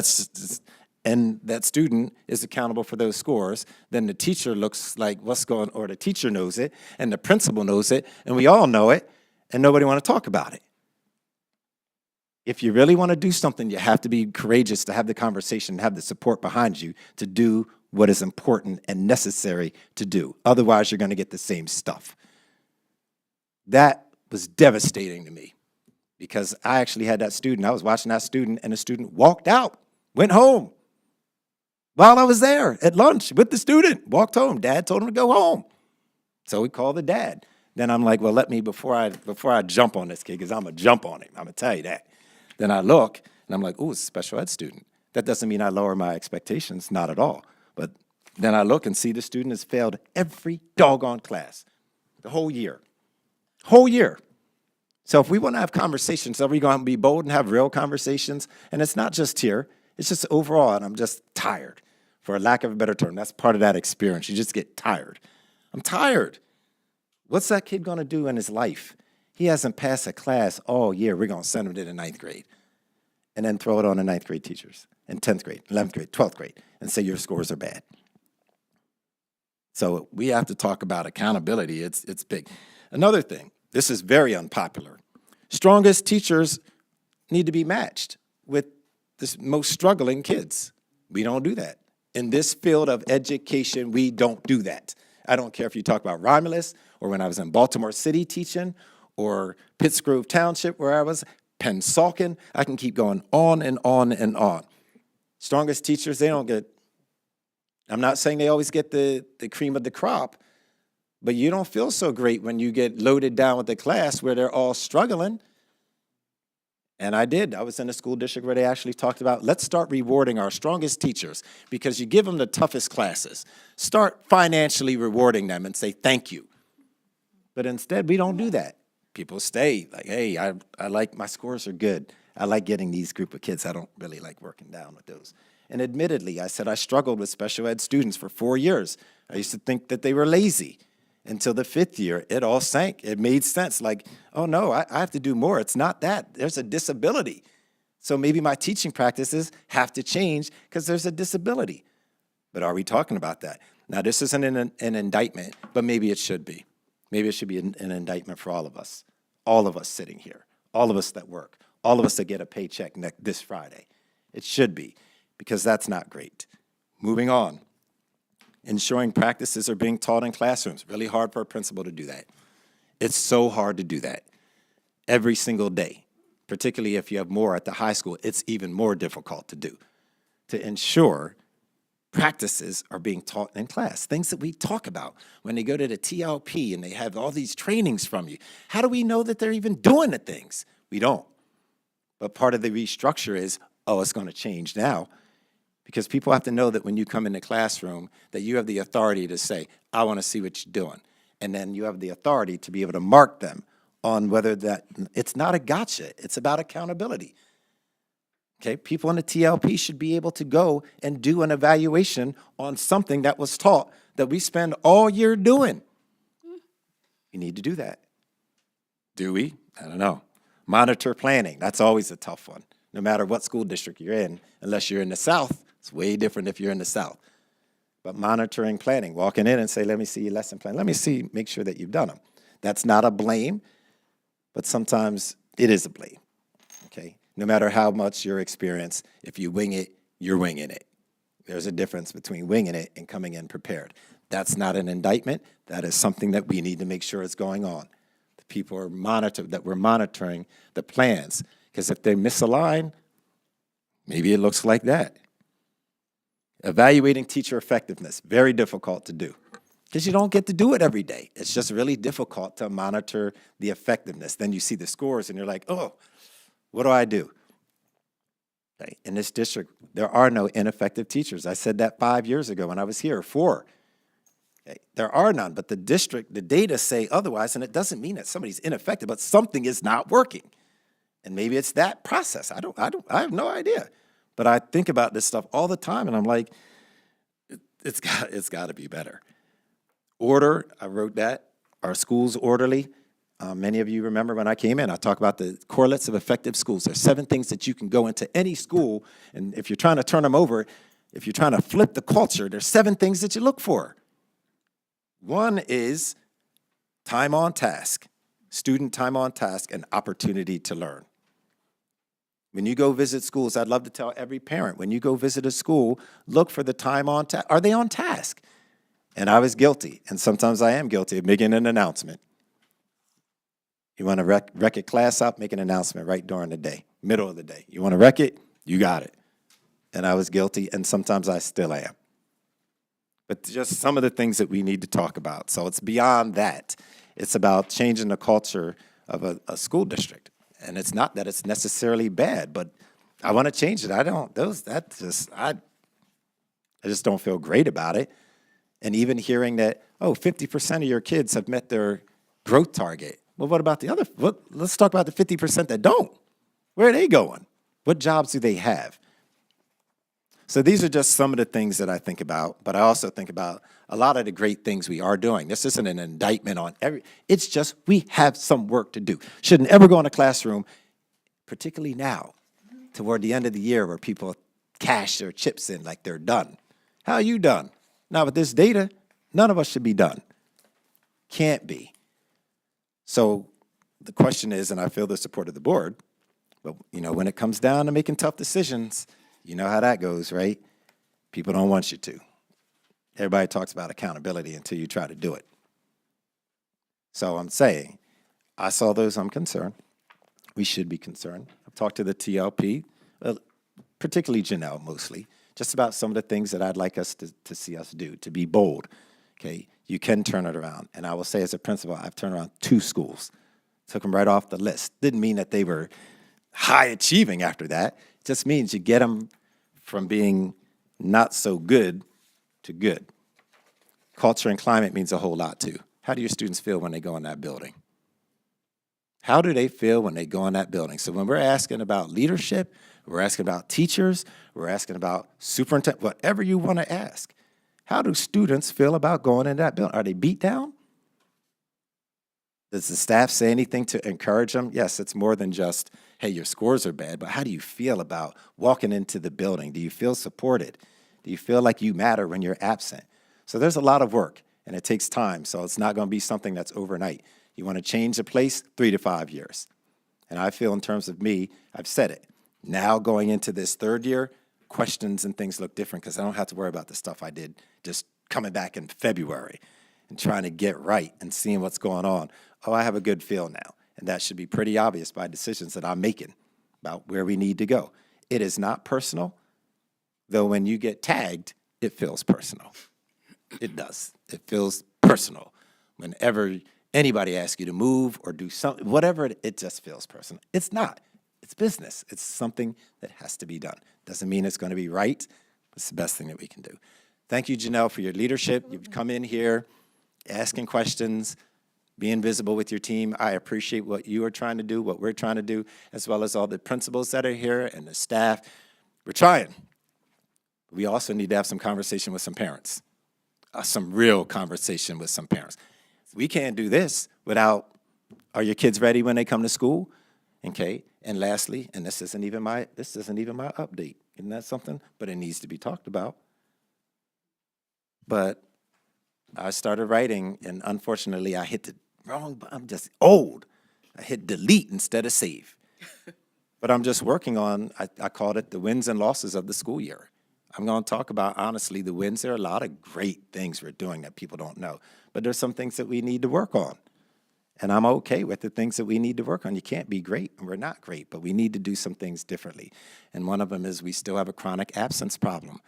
and that student is accountable for those scores. Then the teacher looks like what's going, or the teacher knows it, and the principal knows it, and we all know it, and nobody want to talk about it. If you really want to do something, you have to be courageous to have the conversation, have the support behind you to do what is important and necessary to do. Otherwise, you're going to get the same stuff. That was devastating to me because I actually had that student. I was watching that student, and the student walked out, went home. While I was there at lunch with the student, walked home. Dad told him to go home. So we called the dad. Then I'm like, well, let me, before I jump on this kid, because I'm going to jump on him, I'm going to tell you that. Then I look, and I'm like, ooh, it's a special ed student. That doesn't mean I lower my expectations, not at all. But then I look and see the student has failed every doggone class, the whole year. Whole year. So if we want to have conversations, are we going to be bold and have real conversations? And it's not just here, it's just overall, and I'm just tired, for a lack of a better term. That's part of that experience. You just get tired. I'm tired. What's that kid going to do in his life? He hasn't passed a class all year. We're going to send him to the 9th grade and then throw it on the 9th grade teachers and 10th grade, 11th grade, 12th grade, and say your scores are bad. So we have to talk about accountability. It's big. Another thing, this is very unpopular. Strongest teachers need to be matched with the most struggling kids. We don't do that. In this field of education, we don't do that. I don't care if you talk about Romulus or when I was in Baltimore City teaching or Pittsgrove Township where I was, Pennsauken. I can keep going on and on and on. Strongest teachers, they don't get, I'm not saying they always get the cream of the crop, but you don't feel so great when you get loaded down with the class where they're all struggling. And I did. I was in a school district where they actually talked about, let's start rewarding our strongest teachers because you give them the toughest classes. Start financially rewarding them and say thank you. But instead, we don't do that. People stay like, hey, I like, my scores are good. I like getting these group of kids. I don't really like working down with those. And admittedly, I said I struggled with special ed students for 4 years. I used to think that they were lazy. Until the 5th year, it all sank. It made sense. Like, oh no, I have to do more. It's not that. There's a disability. So maybe my teaching practices have to change because there's a disability. But are we talking about that? Now, this isn't an indictment, but maybe it should be. Maybe it should be an indictment for all of us sitting here, all of us that work, all of us that get a paycheck this Friday. It should be, because that's not great. Moving on. Ensuring practices are being taught in classrooms. Really hard for a principal to do that. It's so hard to do that every single day, particularly if you have more at the high school. It's even more difficult to do, to ensure practices are being taught in class, things that we talk about when they go to the TLP and they have all these trainings from you. How do we know that they're even doing the things? We don't. But part of the restructure is, oh, it's going to change now. Because people have to know that when you come in the classroom, that you have the authority to say, I want to see what you're doing. And then you have the authority to be able to mark them on whether that, it's not a gotcha, it's about accountability. Okay, people in the TLP should be able to go and do an evaluation on something that was taught that we spend all year doing. We need to do that. Do we? I don't know. Monitor planning, that's always a tough one. No matter what school district you're in, unless you're in the South. It's way different if you're in the South. But monitoring planning, walking in and say, let me see your lesson plan. Let me see, make sure that you've done them. That's not a blame, but sometimes it is a blame, okay? No matter how much your experience, if you wing it, you're winging it. There's a difference between winging it and coming in prepared. That's not an indictment. That is something that we need to make sure is going on. The people are monitored, that we're monitoring the plans. Because if they misalign, maybe it looks like that. Evaluating teacher effectiveness, very difficult to do. Because you don't get to do it every day. It's just really difficult to monitor the effectiveness. Then you see the scores and you're like, oh, what do I do? Okay. In this district, there are no ineffective teachers. I said that 5 years ago when I was here, 4. Okay. There are none, but the district, the data say otherwise, and it doesn't mean that somebody's ineffective, but something is not working. And maybe it's that process. I have no idea. But I think about this stuff all the time, and I'm like, it's got to be better. Order, I wrote that. Are schools orderly? Many of you remember when I came in, I talked about the correlates of effective schools. There's 7 things that you can go into any school, and if you're trying to turn them over, if you're trying to flip the culture, there's 7 things that you look for. One is time on task, student time on task, and opportunity to learn. When you go visit schools, I'd love to tell every parent, when you go visit a school, look for the time on task. Are they on task? And I was guilty, and sometimes I am guilty of making an announcement. You want to wreck a class up, make an announcement right during the day, middle of the day. You want to wreck it? You got it. And I was guilty, and sometimes I still am. But just some of the things that we need to talk about. So it's beyond that. It's about changing the culture of a school district. And it's not that it's necessarily bad, but I want to change it. I just don't feel great about it. And even hearing that, 50% of your kids have met their growth target. Well, what about the other? Let's talk about the 50% that don't. Where are they going? What jobs do they have? So these are just some of the things that I think about, but I also think about a lot of the great things we are doing. This isn't an indictment on it's just we have some work to do. Shouldn't ever go in a classroom, particularly now, toward the end of the year where people cash their chips in like they're done. How are you done? Now with this data, none of us should be done. Can't be. So the question is, and I feel the support of the board, but when it comes down to making tough decisions, you know how that goes, right? People don't want you to. Everybody talks about accountability until you try to do it. So I'm saying, I saw those, I'm concerned. We should be concerned. I've talked to the TLP, particularly Janelle mostly, just about some of the things that I'd like us to see us do, to be bold, okay? You can turn it around. And I will say as a principal, I've turned around 2 schools. Took them right off the list. Didn't mean that they were high achieving after that. It just means you get them from being not so good to good. Culture and climate means a whole lot too. How do your students feel when they go in that building? How do they feel when they go in that building? So when we're asking about leadership, we're asking about teachers, we're asking about superintendent, whatever you want to ask. How do students feel about going in that building? Are they beat down? Does the staff say anything to encourage them? Yes, it's more than just, hey, your scores are bad, but how do you feel about walking into the building? Do you feel supported? Do you feel like you matter when you're absent? So there's a lot of work, and it takes time, so it's not going to be something that's overnight. You want to change a place, 3 to 5 years. And I feel in terms of me, I've said it. Now going into this 3rd year, questions and things look different because I don't have to worry about the stuff I did just coming back in February and trying to get right and seeing what's going on. Oh, I have a good feel now. And that should be pretty obvious by decisions that I'm making about where we need to go. It is not personal, though when you get tagged, it feels personal. It does. It feels personal. Whenever anybody asks you to move or do something, whatever, it just feels personal. It's not. It's business. It's something that has to be done. Doesn't mean it's going to be right. It's the best thing that we can do. Thank you, Janelle, for your leadership. You've come in here asking questions, being visible with your team. I appreciate what you are trying to do, what we're trying to do, as well as all the principals that are here and the staff. We're trying. We also need to have some conversation with some parents, some real conversation with some parents. We can't do this without, are your kids ready when they come to school? Okay, and lastly, and this isn't even my update. Isn't that something? But it needs to be talked about. But I started writing, and unfortunately, I hit the wrong button. I'm just old. I hit delete instead of save. But I'm just working on, I called it the wins and losses of the school year. I'm going to talk about, honestly, the wins. There are a lot of great things we're doing that people don't know. But there's some things that we need to work on. And I'm okay with the things that we need to work on. You can't be great, and we're not great, but we need to do some things differently. And one of them is we still have a chronic absence problem.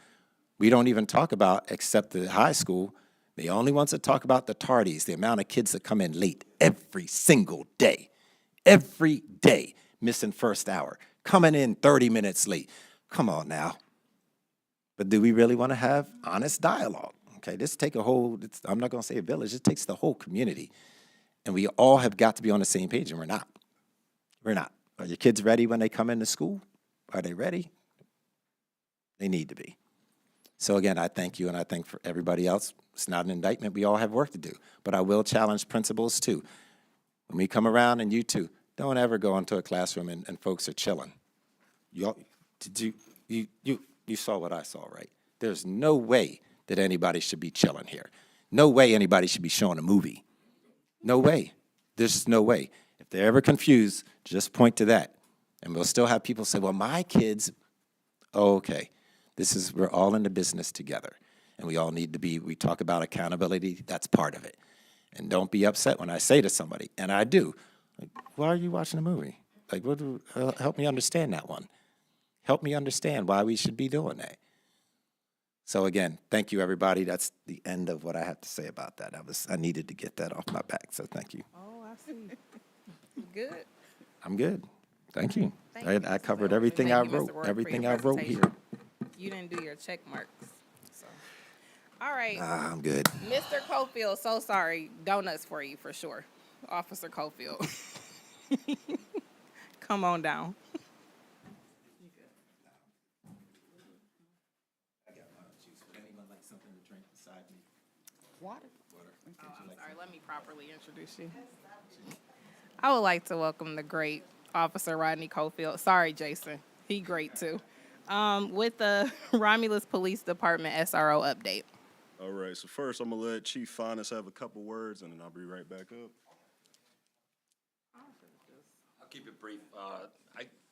We don't even talk about, except the high school, the only ones that talk about the tardies, the amount of kids that come in late every single day, missing first hour, coming in 30 minutes late. Come on now. But do we really want to have honest dialogue? Okay, this take a whole, I'm not going to say a village, it takes the whole community. And we all have got to be on the same page, and we're not. We're not. Are your kids ready when they come into school? Are they ready? They need to be. So again, I thank you, and I thank for everybody else. It's not an indictment. We all have work to do. But I will challenge principals, too. When we come around, and you, too, don't ever go into a classroom and folks are chilling. You saw what I saw, right? There's no way that anybody should be chilling here. No way anybody should be showing a movie. No way. There's no way. If they're ever confused, just point to that. And we'll still have people say, well, my kids, oh, okay, we're all in the business together. And we all need to be, we talk about accountability, that's part of it. And don't be upset when I say to somebody, and I do, like, why are you watching a movie? Like, help me understand that one. Help me understand why we should be doing that. So again, thank you, everybody. That's the end of what I have to say about that. I needed to get that off my back, so thank you. Oh, I see. Good. I'm good. Thank you. Thank you, I Mr. covered Ward. everything Thank I you, Mr. wrote, Ward, for everything your I wrote here. presentation. You didn't do your check marks. So. All right, I'm good. Mr. Cofield, so sorry. Donuts for you for sure. Officer Cofield. Come on down. Water. Oh, I'm sorry. Let me properly introduce you. I would like to welcome the great Officer Rodney Cofield. Sorry, Jason. He great too. With the Romulus Police Department SRO update. All right, so first I'm gonna let Chief Finest have a couple words, and then I'll be right back up. I'll keep it brief.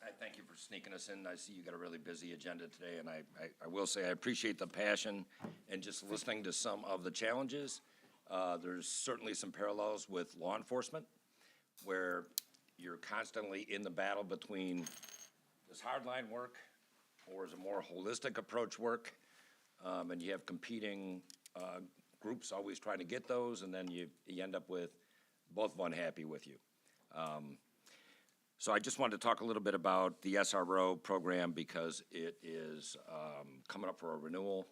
I thank you for sneaking us in. I see you got a really busy agenda today, and I will say I appreciate the passion and just listening to some of the challenges. There's certainly some parallels with law enforcement, where you're constantly in the battle between does hardline work or is a more holistic approach work? And you have competing groups always trying to get those, and then you end up with both of them unhappy with you. So I just wanted to talk a little bit about the SRO program because it is coming up for a renewal.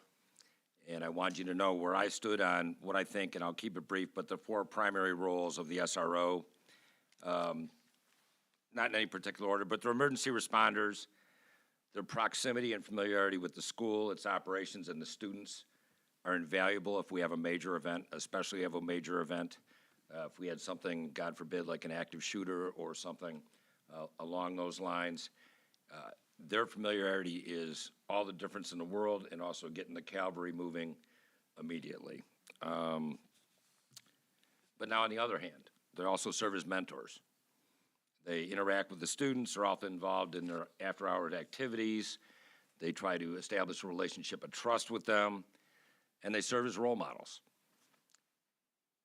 And I wanted you to know where I stood on what I think, and I'll keep it brief, but the 4 primary roles of the SRO, not in any particular order, but they're emergency responders, their proximity and familiarity with the school, its operations, and the students are invaluable if we have a major event, especially have a major event. If we had something, God forbid, like an active shooter or something along those lines, their familiarity is all the difference in the world and also getting the cavalry moving immediately. But now on the other hand, they also serve as mentors. They interact with the students, are often involved in their after-hours activities. They try to establish a relationship of trust with them, and they serve as role models.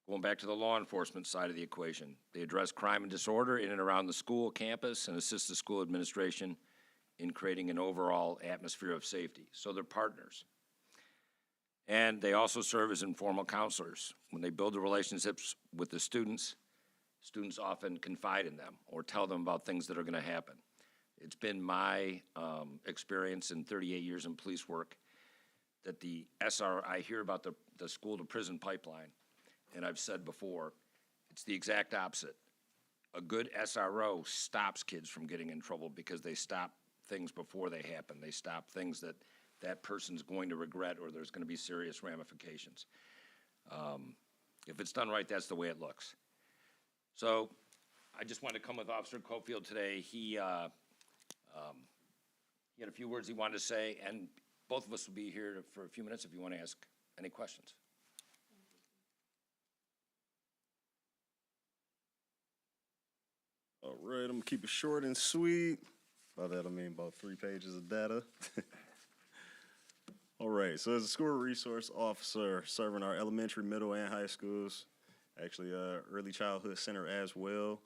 Going back to the law enforcement side of the equation, they address crime and disorder in and around the school campus and assist the school administration in creating an overall atmosphere of safety. So they're partners. And they also serve as informal counselors. When they build the relationships with the students often confide in them or tell them about things that are going to happen. It's been my experience in 38 years in police work that I hear about the school-to-prison pipeline, and I've said before, it's the exact opposite. A good SRO stops kids from getting in trouble because they stop things before they happen. They stop things that person's going to regret or there's going to be serious ramifications. If it's done right, that's the way it looks. So I just wanted to come with Officer Cofield today. He had a few words he wanted to say, and both of us will be here for a few minutes if you want to ask any questions. All right, I'm gonna keep it short and sweet. By that I mean about 3 pages of data. All right, so as a school resource officer serving our elementary, middle, and high schools, actually early childhood center as well.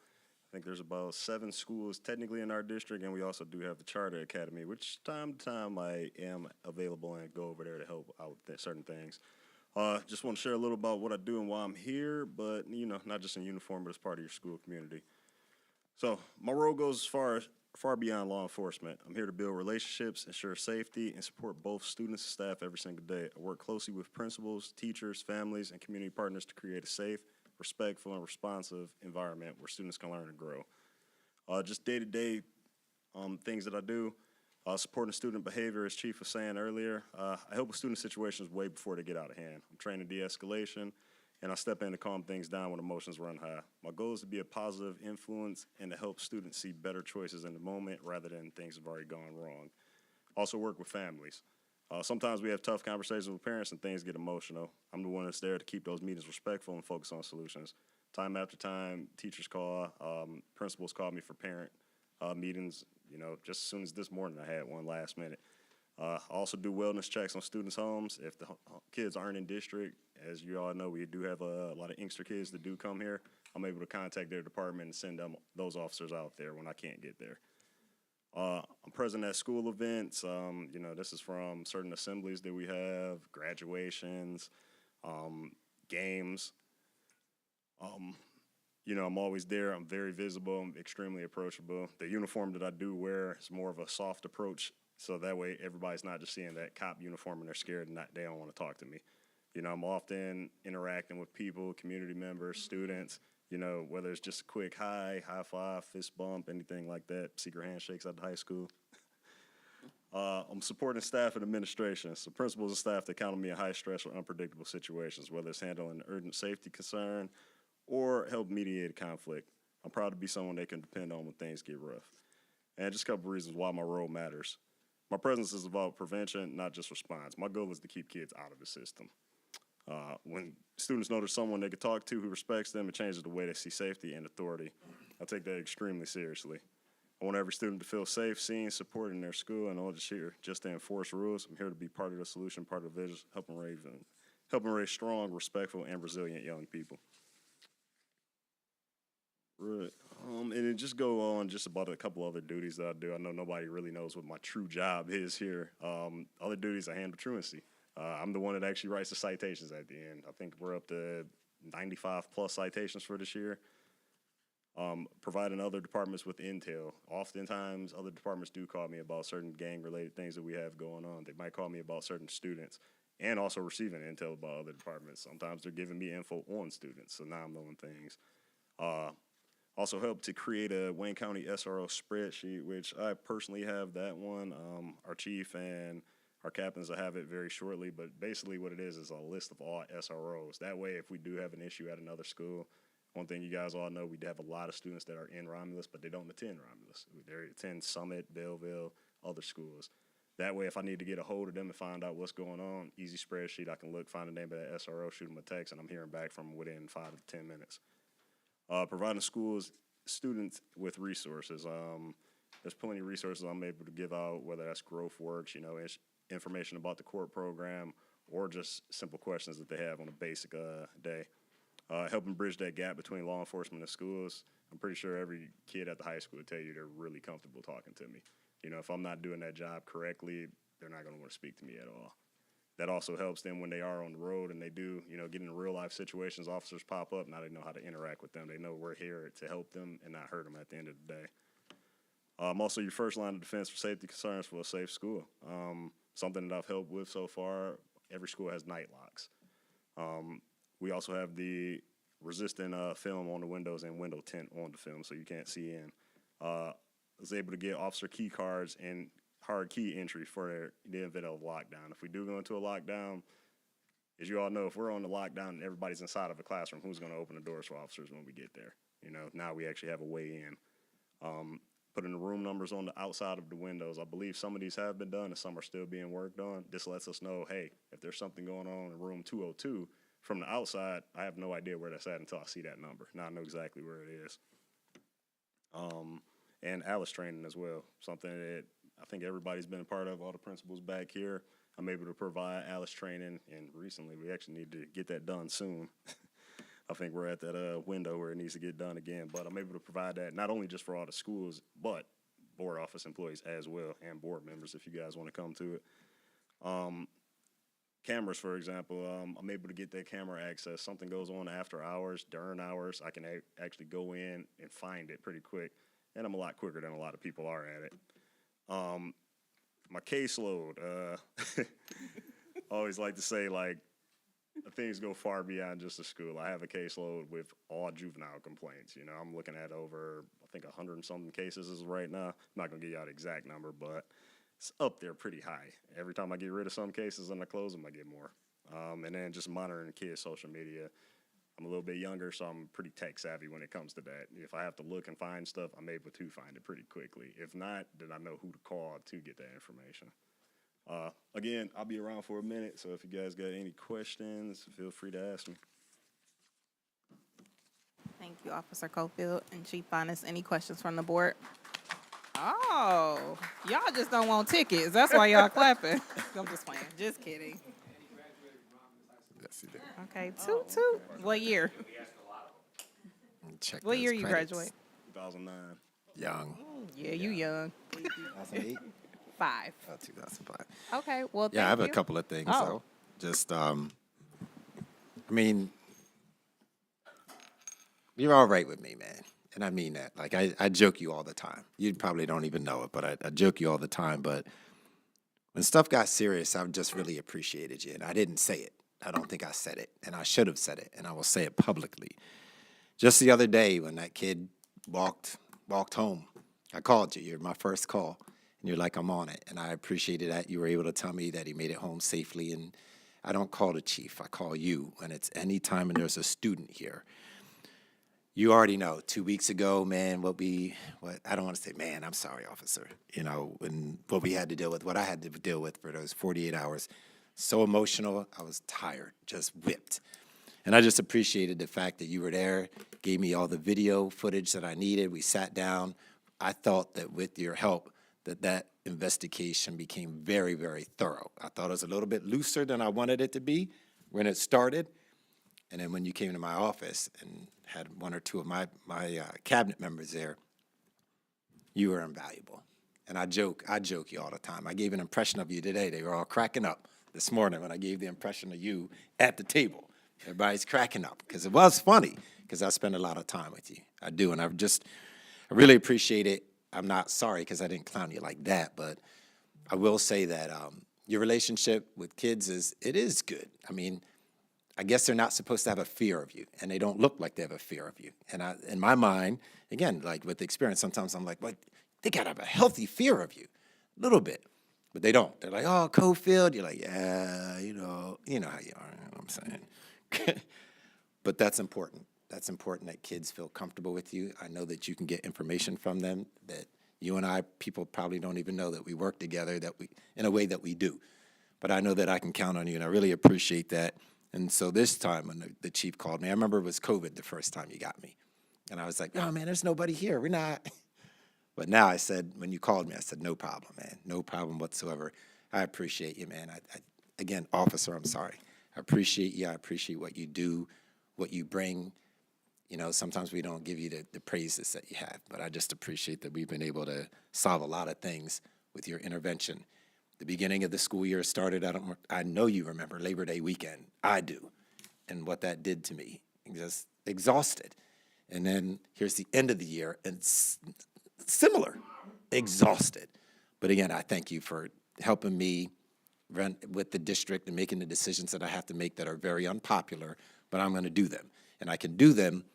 I think there's about 7 schools technically in our district, and we also do have the Charter Academy, which time to time I am available and go over there to help out with certain things. Just want to share a little about what I do and why I'm here, but not just in uniform, but as part of your school community. So my role goes far beyond law enforcement. I'm here to build relationships, ensure safety, and support both students and staff every single day. I work closely with principals, teachers, families, and community partners to create a safe, respectful, and responsive environment where students can learn and grow. Just day-to-day things that I do, supporting student behavior, as Chief was saying earlier. I help with student situations way before they get out of hand. I'm trained in de-escalation, and I step in to calm things down when emotions run high. My goal is to be a positive influence and to help students see better choices in the moment rather than things have already gone wrong. Also work with families. Sometimes we have tough conversations with parents and things get emotional. I'm the one that's there to keep those meetings respectful and focus on solutions. Time after time, teachers call, principals call me for parent meetings, you know, just as soon as this morning I had one last minute. I also do wellness checks on students' homes. If the kids aren't in district, as you all know, we do have a lot of Inkster kids that do come here. I'm able to contact their department and send them those officers out there when I can't get there. I'm present at school events. You know, this is from certain assemblies that we have, graduations, games. You know, I'm always there. I'm very visible. I'm extremely approachable. The uniform that I do wear is more of a soft approach, so that way everybody's not just seeing that cop uniform and they're scared and they don't want to talk to me. You know, I'm often interacting with people, community members, students, you know, whether it's just a quick hi, high five, fist bump, anything like that, secret handshakes at the high school. I'm supporting staff and administration, so principals and staff that count on me in high stress or unpredictable situations, whether it's handling an urgent safety concern or help mediate a conflict. I'm proud to be someone they can depend on when things get rough. And just a couple reasons why my role matters. My presence is about prevention, not just response. My goal is to keep kids out of the system. When students know there's someone they can talk to who respects them, it changes the way they see safety and authority. I take that extremely seriously. I want every student to feel safe, seen, supported in their school, and I'm just here just to enforce rules. I'm here to be part of the solution, part of the vision, helping raise strong, respectful, and resilient young people. Right. And then just go on just about a couple other duties that I do. I know nobody really knows what my true job is here. Other duties, I handle truancy. I'm the one that actually writes the citations at the end. I think we're up to 95 plus citations for this year. Providing other departments with intel. Oftentimes, other departments do call me about certain gang-related things that we have going on. They might call me about certain students and also receiving intel about other departments. Sometimes they're giving me info on students, so now I'm knowing things. Also helped to create a Wayne County SRO spreadsheet, which I personally have that one. Our chief and our captains will have it very shortly, but basically what it is a list of all SROs. That way, if we do have an issue at another school, one thing you guys all know, we have a lot of students that are in Romulus, but they don't attend Romulus. They attend Summit, Belleville, other schools. That way, if I need to get a hold of them and find out what's going on, easy spreadsheet, I can look, find the name of that SRO, shoot them a text, and I'm hearing back from them within 5 to 10 minutes. Providing schools, students with resources. There's plenty of resources I'm able to give out, whether that's GrowthWorks, you know, information about the court program, or just simple questions that they have on a basic day. Helping bridge that gap between law enforcement and schools. I'm pretty sure every kid at the high school will tell you they're really comfortable talking to me. You know, if I'm not doing that job correctly, they're not going to want to speak to me at all. That also helps them when they are on the road and they do, you know, get into real life situations, officers pop up, now they know how to interact with them. They know we're here to help them and not hurt them at the end of the day. I'm also your first line of defense for safety concerns for a safe school. Something that I've helped with so far, every school has night locks. We also have the resistant film on the windows and window tint on the film so you can't see in. I was able to get officer key cards and hard key entry for the event of lockdown. If we do go into a lockdown, as you all know, if we're on the lockdown and everybody's inside of a classroom, who's going to open the doors for officers when we get there? You know, now we actually have a way in. Putting the room numbers on the outside of the windows. I believe some of these have been done and some are still being worked on. This lets us know, hey, if there's something going on in room 202, from the outside, I have no idea where that's at until I see that number. Now I know exactly where it is. And ALICE training as well, something that I think everybody's been a part of, all the principals back here. I'm able to provide ALICE training, and recently we actually need to get that done soon. I think we're at that window where it needs to get done again, but I'm able to provide that not only just for all the schools, but board office employees as well, and board members if you guys want to come to it. Cameras, for example, I'm able to get that camera access. Something goes on after hours, during hours, I can actually go in and find it pretty quick, and I'm a lot quicker than a lot of people are at it. My caseload, I always like to say, like, things go far beyond just the school. I have a caseload with all juvenile complaints. You know, I'm looking at over, I think, 100 and something cases as of right now. I'm not going to give you out the exact number, but it's up there pretty high. Every time I get rid of some cases and I close them, I get more. And then just monitoring the kids' social media. I'm a little bit younger, so I'm pretty tech savvy when it comes to that. If I have to look and find stuff, I'm able to find it pretty quickly. If not, then I know who to call to get that information. Again, I'll be around for a minute, so if you guys got any questions, feel free to ask me. Thank you, Officer Cofield and Chief Bonus. Any questions from the board? Oh, y'all just don't want tickets. That's why y'all clapping. I'm just playing. Just kidding. Yes, he did. Okay, two. What year? Check What those year you credits. graduate? 2009. Young. Yeah, you young. 2008? 5. 2005. Okay, well, thank Yeah, I have you. a couple of things, Oh. though. Just, I mean, you're all right with me, man. And I mean that. Like, I joke you all the time. You probably don't even know it, but I joke you all the time. But when stuff got serious, I've just really appreciated you. And I didn't say it. I don't think I said it. And I should have said it. And I will say it publicly. Just the other day when that kid walked home, I called you. You're my first call. And you're like, I'm on it. And I appreciated that. You were able to tell me that he made it home safely. And I don't call the chief. I call you when it's any time and there's a student here. You already know, 2 weeks ago, man, I don't want to say, man, I'm sorry, officer. You know, and what we had to deal with, what I had to deal with for those 48 hours. So emotional. I was tired, just whipped. And I just appreciated the fact that you were there, gave me all the video footage that I needed. We sat down. I thought that with your help, that investigation became very, very thorough. I thought it was a little bit looser than I wanted it to be when it started. And then when you came to my office and had one or two of my cabinet members there, you were invaluable. And I joke you all the time. I gave an impression of you today. They were all cracking up this morning when I gave the impression of you at the table. Everybody's cracking up because it was funny because I spend a lot of time with you. I do, and I really appreciate it. I'm not sorry because I didn't clown you like that, but I will say that your relationship with kids is good. I mean, I guess they're not supposed to have a fear of you, and they don't look like they have a fear of you. And in my mind, again, like with experience, sometimes I'm like, what? They got to have a healthy fear of you, a little bit, but they don't. They're like, oh, Cofield. You're like, yeah, you know how you are. You know what I'm saying? But that's important. That's important that kids feel comfortable with you. I know that you can get information from them that you and I, people probably don't even know that we work together, in a way that we do. But I know that I can count on you, and I really appreciate that. And so this time when the chief called me, I remember it was COVID the first time you got me. And I was like, oh, man, there's nobody here. We're not. But now I said, when you called me, I said, no problem, man. No problem whatsoever. I appreciate you, man. Again, officer, I'm sorry. I appreciate you. I appreciate what you do, what you bring. You know, sometimes we don't give you the praises that you have, but I just appreciate that we've been able to solve a lot of things with your intervention. The beginning of the school year started, I know you remember Labor Day weekend. I do. And what that did to me, just exhausted. And then here's the end of the year, and similar, exhausted. But again, I thank you for helping me run with the district and making the decisions that I have to make that are very unpopular, but I'm going to do them. And I can do them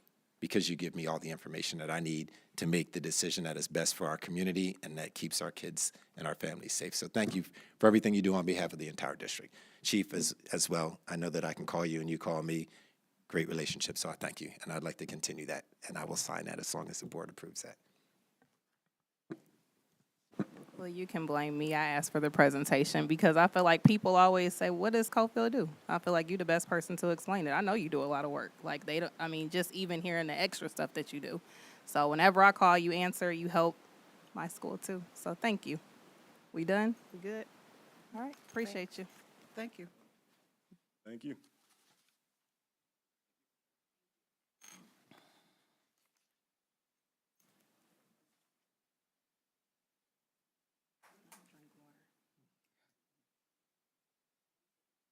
because you give me all the information that I need to make the decision that is best for our community and that keeps our kids and our families safe. So thank you for everything you do on behalf of the entire district. Chief, as well, I know that I can call you and you call me. Great relationship, so I thank you. And I'd like to continue that, and I will sign that as long as the board approves that. Well, you can blame me. I asked for the presentation because I feel like people always say, what does Cofield do? I feel like you're the best person to explain it. I know you do a lot of work. Like just even hearing the extra stuff that you do. So whenever I call, you answer, you help my school too. So thank you. We done? We good? All right, appreciate you. Thank you. Thank you.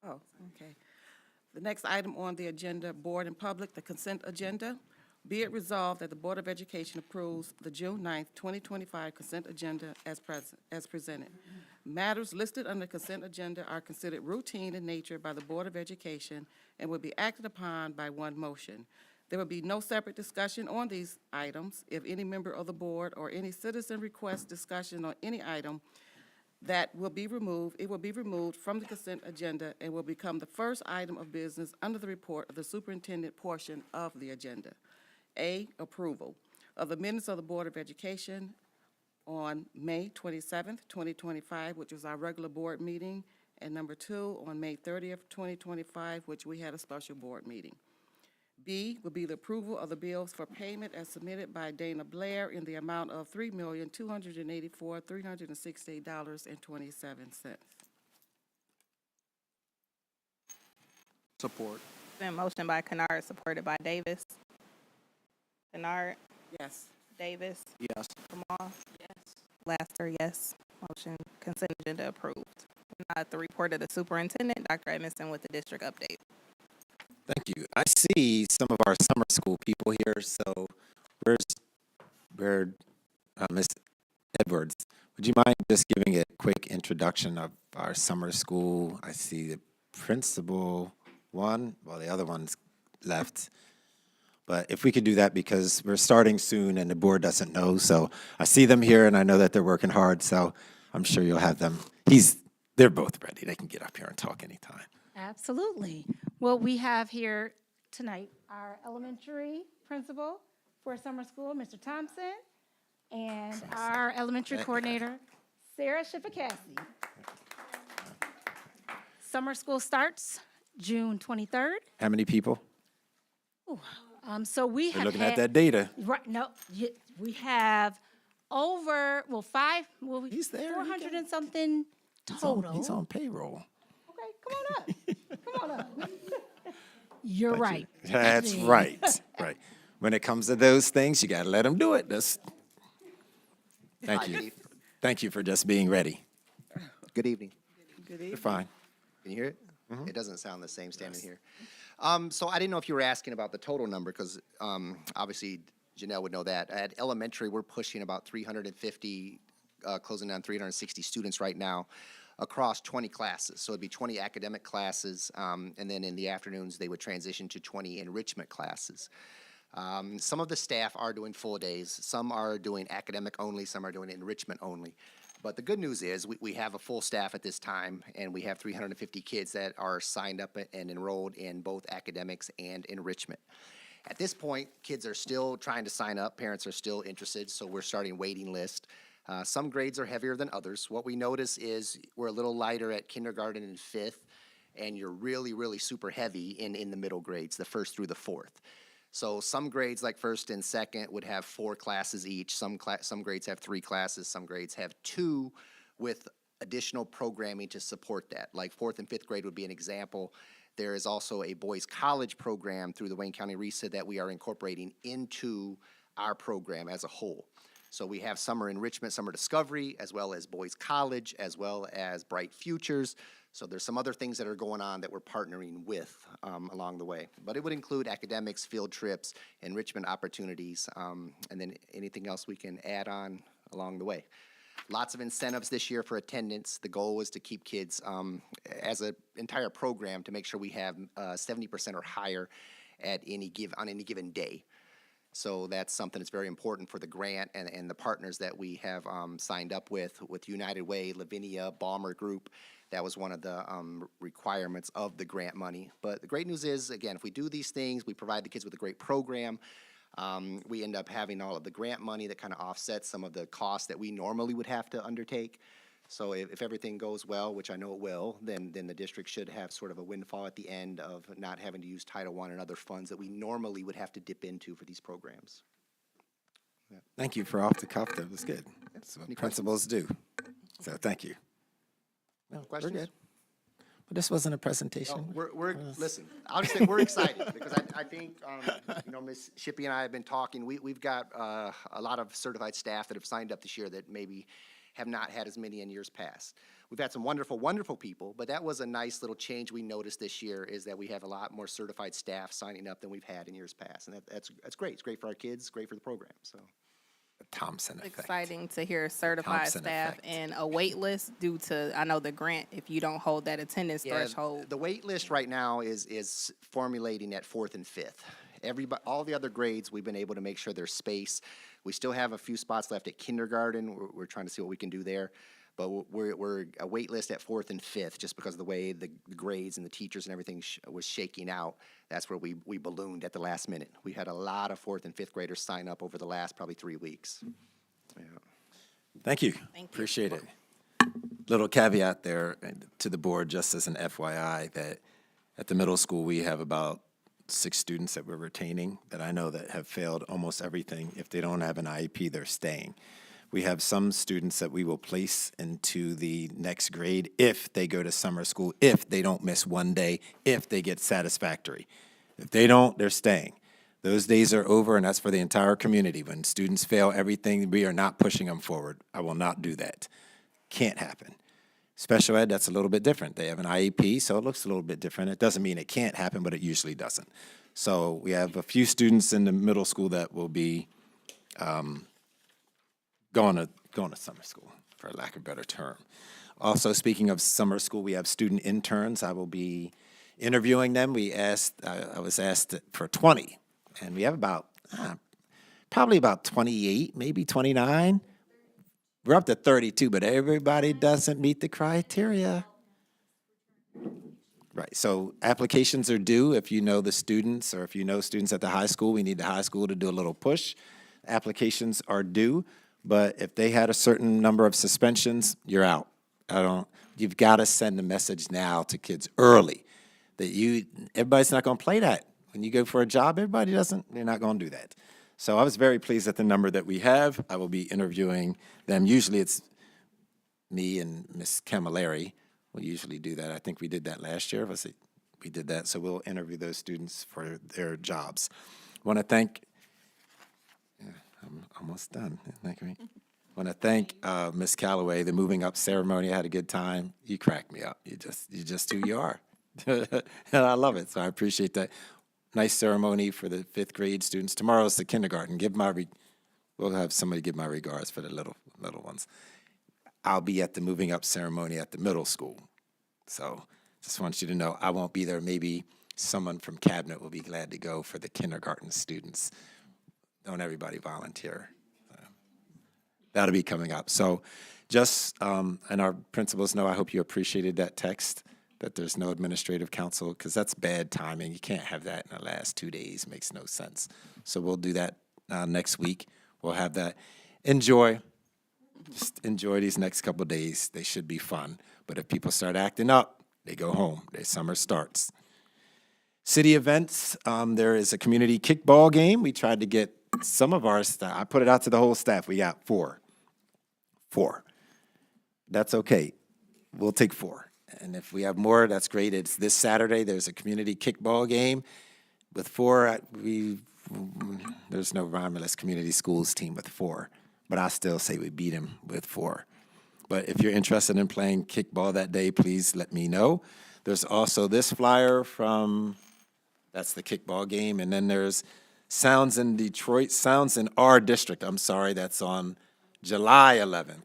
Oh, okay. The next item on the agenda, Board and Public, the consent agenda. Be it resolved that the Board of Education approves the June 9th, 2025 consent agenda as presented. Matters listed on the consent agenda are considered routine in nature by the Board of Education and will be acted upon by one motion. There will be no separate discussion on these items. If any member of the board or any citizen requests discussion on any item, that will be removed, it will be removed from the consent agenda and will become the first item of business under the report of the superintendent portion of the agenda. A, approval of the minutes of the Board of Education on May 27th, 2025, which was our regular board meeting, and number 2, on May 30th, 2025, which we had a special board meeting. B would be the approval of the bills for payment as submitted by Dana Blair in the amount of $3,284,368.27. Support. Been motion by Kennard, supported by Davis. Kennard, Yes. Davis, Yes. Kamal. Yes. Laster, yes. Motion consent agenda approved. Now at the report of the superintendent, Dr. Edmondson with the district update. Thank you. I see some of our summer school people here, so where, Ms. Edwards, would you mind just giving a quick introduction of our summer school? I see the principal one, well, the other one's left. But if we could do that, because we're starting soon and the board doesn't know, so I see them here and I know that they're working hard, so I'm sure you'll have them. They're both ready. They can get up here and talk anytime. Absolutely. Well, we have here tonight our elementary principal for summer school, Mr. Thompson, and our elementary coordinator, Sarah Shipacassi. Summer school starts June 23rd. How many people? So we We're have looking at had- that data. Right, no, we have over, He's there, he 400 and something total. He's on payroll. Okay, come on up. Come on up. You're right. That's right, right. When it comes to those things, you gotta let them do it. Thank you. Thank you for just being ready. Good evening. You're fine. Can you hear it? It doesn't sound the same standing here. So I didn't know if you were asking about the total number, because obviously Janelle would know that. At elementary, we're pushing about 350, closing down 360 students right now across 20 classes. So it'd be 20 academic classes, and then in the afternoons, they would transition to 20 enrichment classes. Some of the staff are doing full days. Some are doing academic only. Some are doing enrichment only. But the good news is we have a full staff at this time, and we have 350 kids that are signed up and enrolled in both academics and enrichment. At this point, kids are still trying to sign up. Parents are still interested, so we're starting waiting list. Some grades are heavier than others. What we notice is we're a little lighter at kindergarten and fifth, and you're really, really super heavy in the middle grades, the first through the fourth. So some grades like first and second would have 4 classes each. Some grades have 3 classes. Some grades have 2 with additional programming to support that. Like fourth and fifth grade would be an example. There is also a boys college program through the Wayne County RESA that we are incorporating into our program as a whole. So we have summer enrichment, summer discovery, as well as boys college, as well as Bright Futures. So there's some other things that are going on that we're partnering with along the way. But it would include academics, field trips, enrichment opportunities, and then anything else we can add on along the way. Lots of incentives this year for attendance. The goal was to keep kids as an entire program to make sure we have 70% or higher on any given day. So that's something that's very important for the grant and the partners that we have signed up with United Way, Lavinia, Balmer Group. That was one of the requirements of the grant money. But the great news is, again, if we do these things, we provide the kids with a great program. We end up having all of the grant money that kind of offsets some of the costs that we normally would have to undertake. So if everything goes well, which I know it will, then the district should have sort of a windfall at the end of not having to use Title I and other funds that we normally would have to dip into for these programs. Thank you for off the cuff. That was good. That's what principals do. So thank you. No, Questions? We're good. But this wasn't a presentation. Listen, I'll just say we're excited because I think, Ms. Shippey and I have been talking. We've got a lot of certified staff that have signed up this year that maybe have not had as many in years past. We've had some wonderful, wonderful people, but that was a nice little change we noticed this year is that we have a lot more certified staff signing up than we've had in years past. And that's great. It's great for our kids, great for the program, so. The Thompson effect. Exciting to hear certified Thompson staff effect. and a wait list due to, I know the grant, if you don't hold that attendance threshold. The wait list right now is formulating at fourth and fifth. All the other grades, we've been able to make sure there's space. We still have a few spots left at kindergarten. We're trying to see what we can do there. But we're a wait list at fourth and fifth just because of the way the grades and the teachers and everything was shaking out. That's where we ballooned at the last minute. We had a lot of fourth and fifth graders sign up over the last probably 3 weeks. Yeah. Thank you. Thank you. Appreciate it. Little caveat there to the board, just as an FYI, that at the middle school, we have about 6 students that we're retaining that I know that have failed almost everything. If they don't have an IEP, they're staying. We have some students that we will place into the next grade if they go to summer school, if they don't miss one day, if they get satisfactory. If they don't, they're staying. Those days are over, and that's for the entire community. When students fail everything, we are not pushing them forward. I will not do that. Can't happen. Special ed, that's a little bit different. They have an IEP, so it looks a little bit different. It doesn't mean it can't happen, but it usually doesn't. So we have a few students in the middle school that will be going to summer school, for lack of a better term. Also, speaking of summer school, we have student interns. I will be interviewing them. I was asked for 20, and we have about probably about 28, maybe 29. We're up to 32, but everybody doesn't meet the criteria. Right, so applications are due. If you know the students, or if you know students at the high school, we need the high school to do a little push. Applications are due, but if they had a certain number of suspensions, you're out. You've got to send a message now to kids early that everybody's not going to play that. When you go for a job, they're not going to do that. So I was very pleased at the number that we have. I will be interviewing them. Usually it's me and Ms. Camilleri. We usually do that. I think we did that last year. We did that, so we'll interview those students for their jobs. Want to thank, I'm almost done. Want to thank Ms. Calloway, the moving up ceremony. I had a good time. You cracked me up. You're just who you are. And I love it, so I appreciate that. Nice ceremony for the 5th grade students. Tomorrow's the kindergarten. We'll have somebody give my regards for the little ones. I'll be at the moving up ceremony at the middle school. So just want you to know I won't be there. Maybe someone from cabinet will be glad to go for the kindergarten students. Don't everybody volunteer. That'll be coming up. So just, and our principals know, I hope you appreciated that text, that there's no administrative council, because that's bad timing. You can't have that in the last 2 days. It makes no sense. So we'll do that next week. We'll have that. Just enjoy these next couple of days. They should be fun. But if people start acting up, they go home. Their summer starts. City events, there is a community kickball game. We tried to get some of our staff. I put it out to the whole staff. We got 4. That's okay. We'll take 4. And if we have more, that's great. It's this Saturday. There's a community kickball game. With 4, there's no Romulus Community Schools team with 4. But I still say we beat him with 4. But if you're interested in playing kickball that day, please let me know. There's also this flyer that's the kickball game. And then there's Sounds in Detroit, Sounds in our district, that's on July 11th,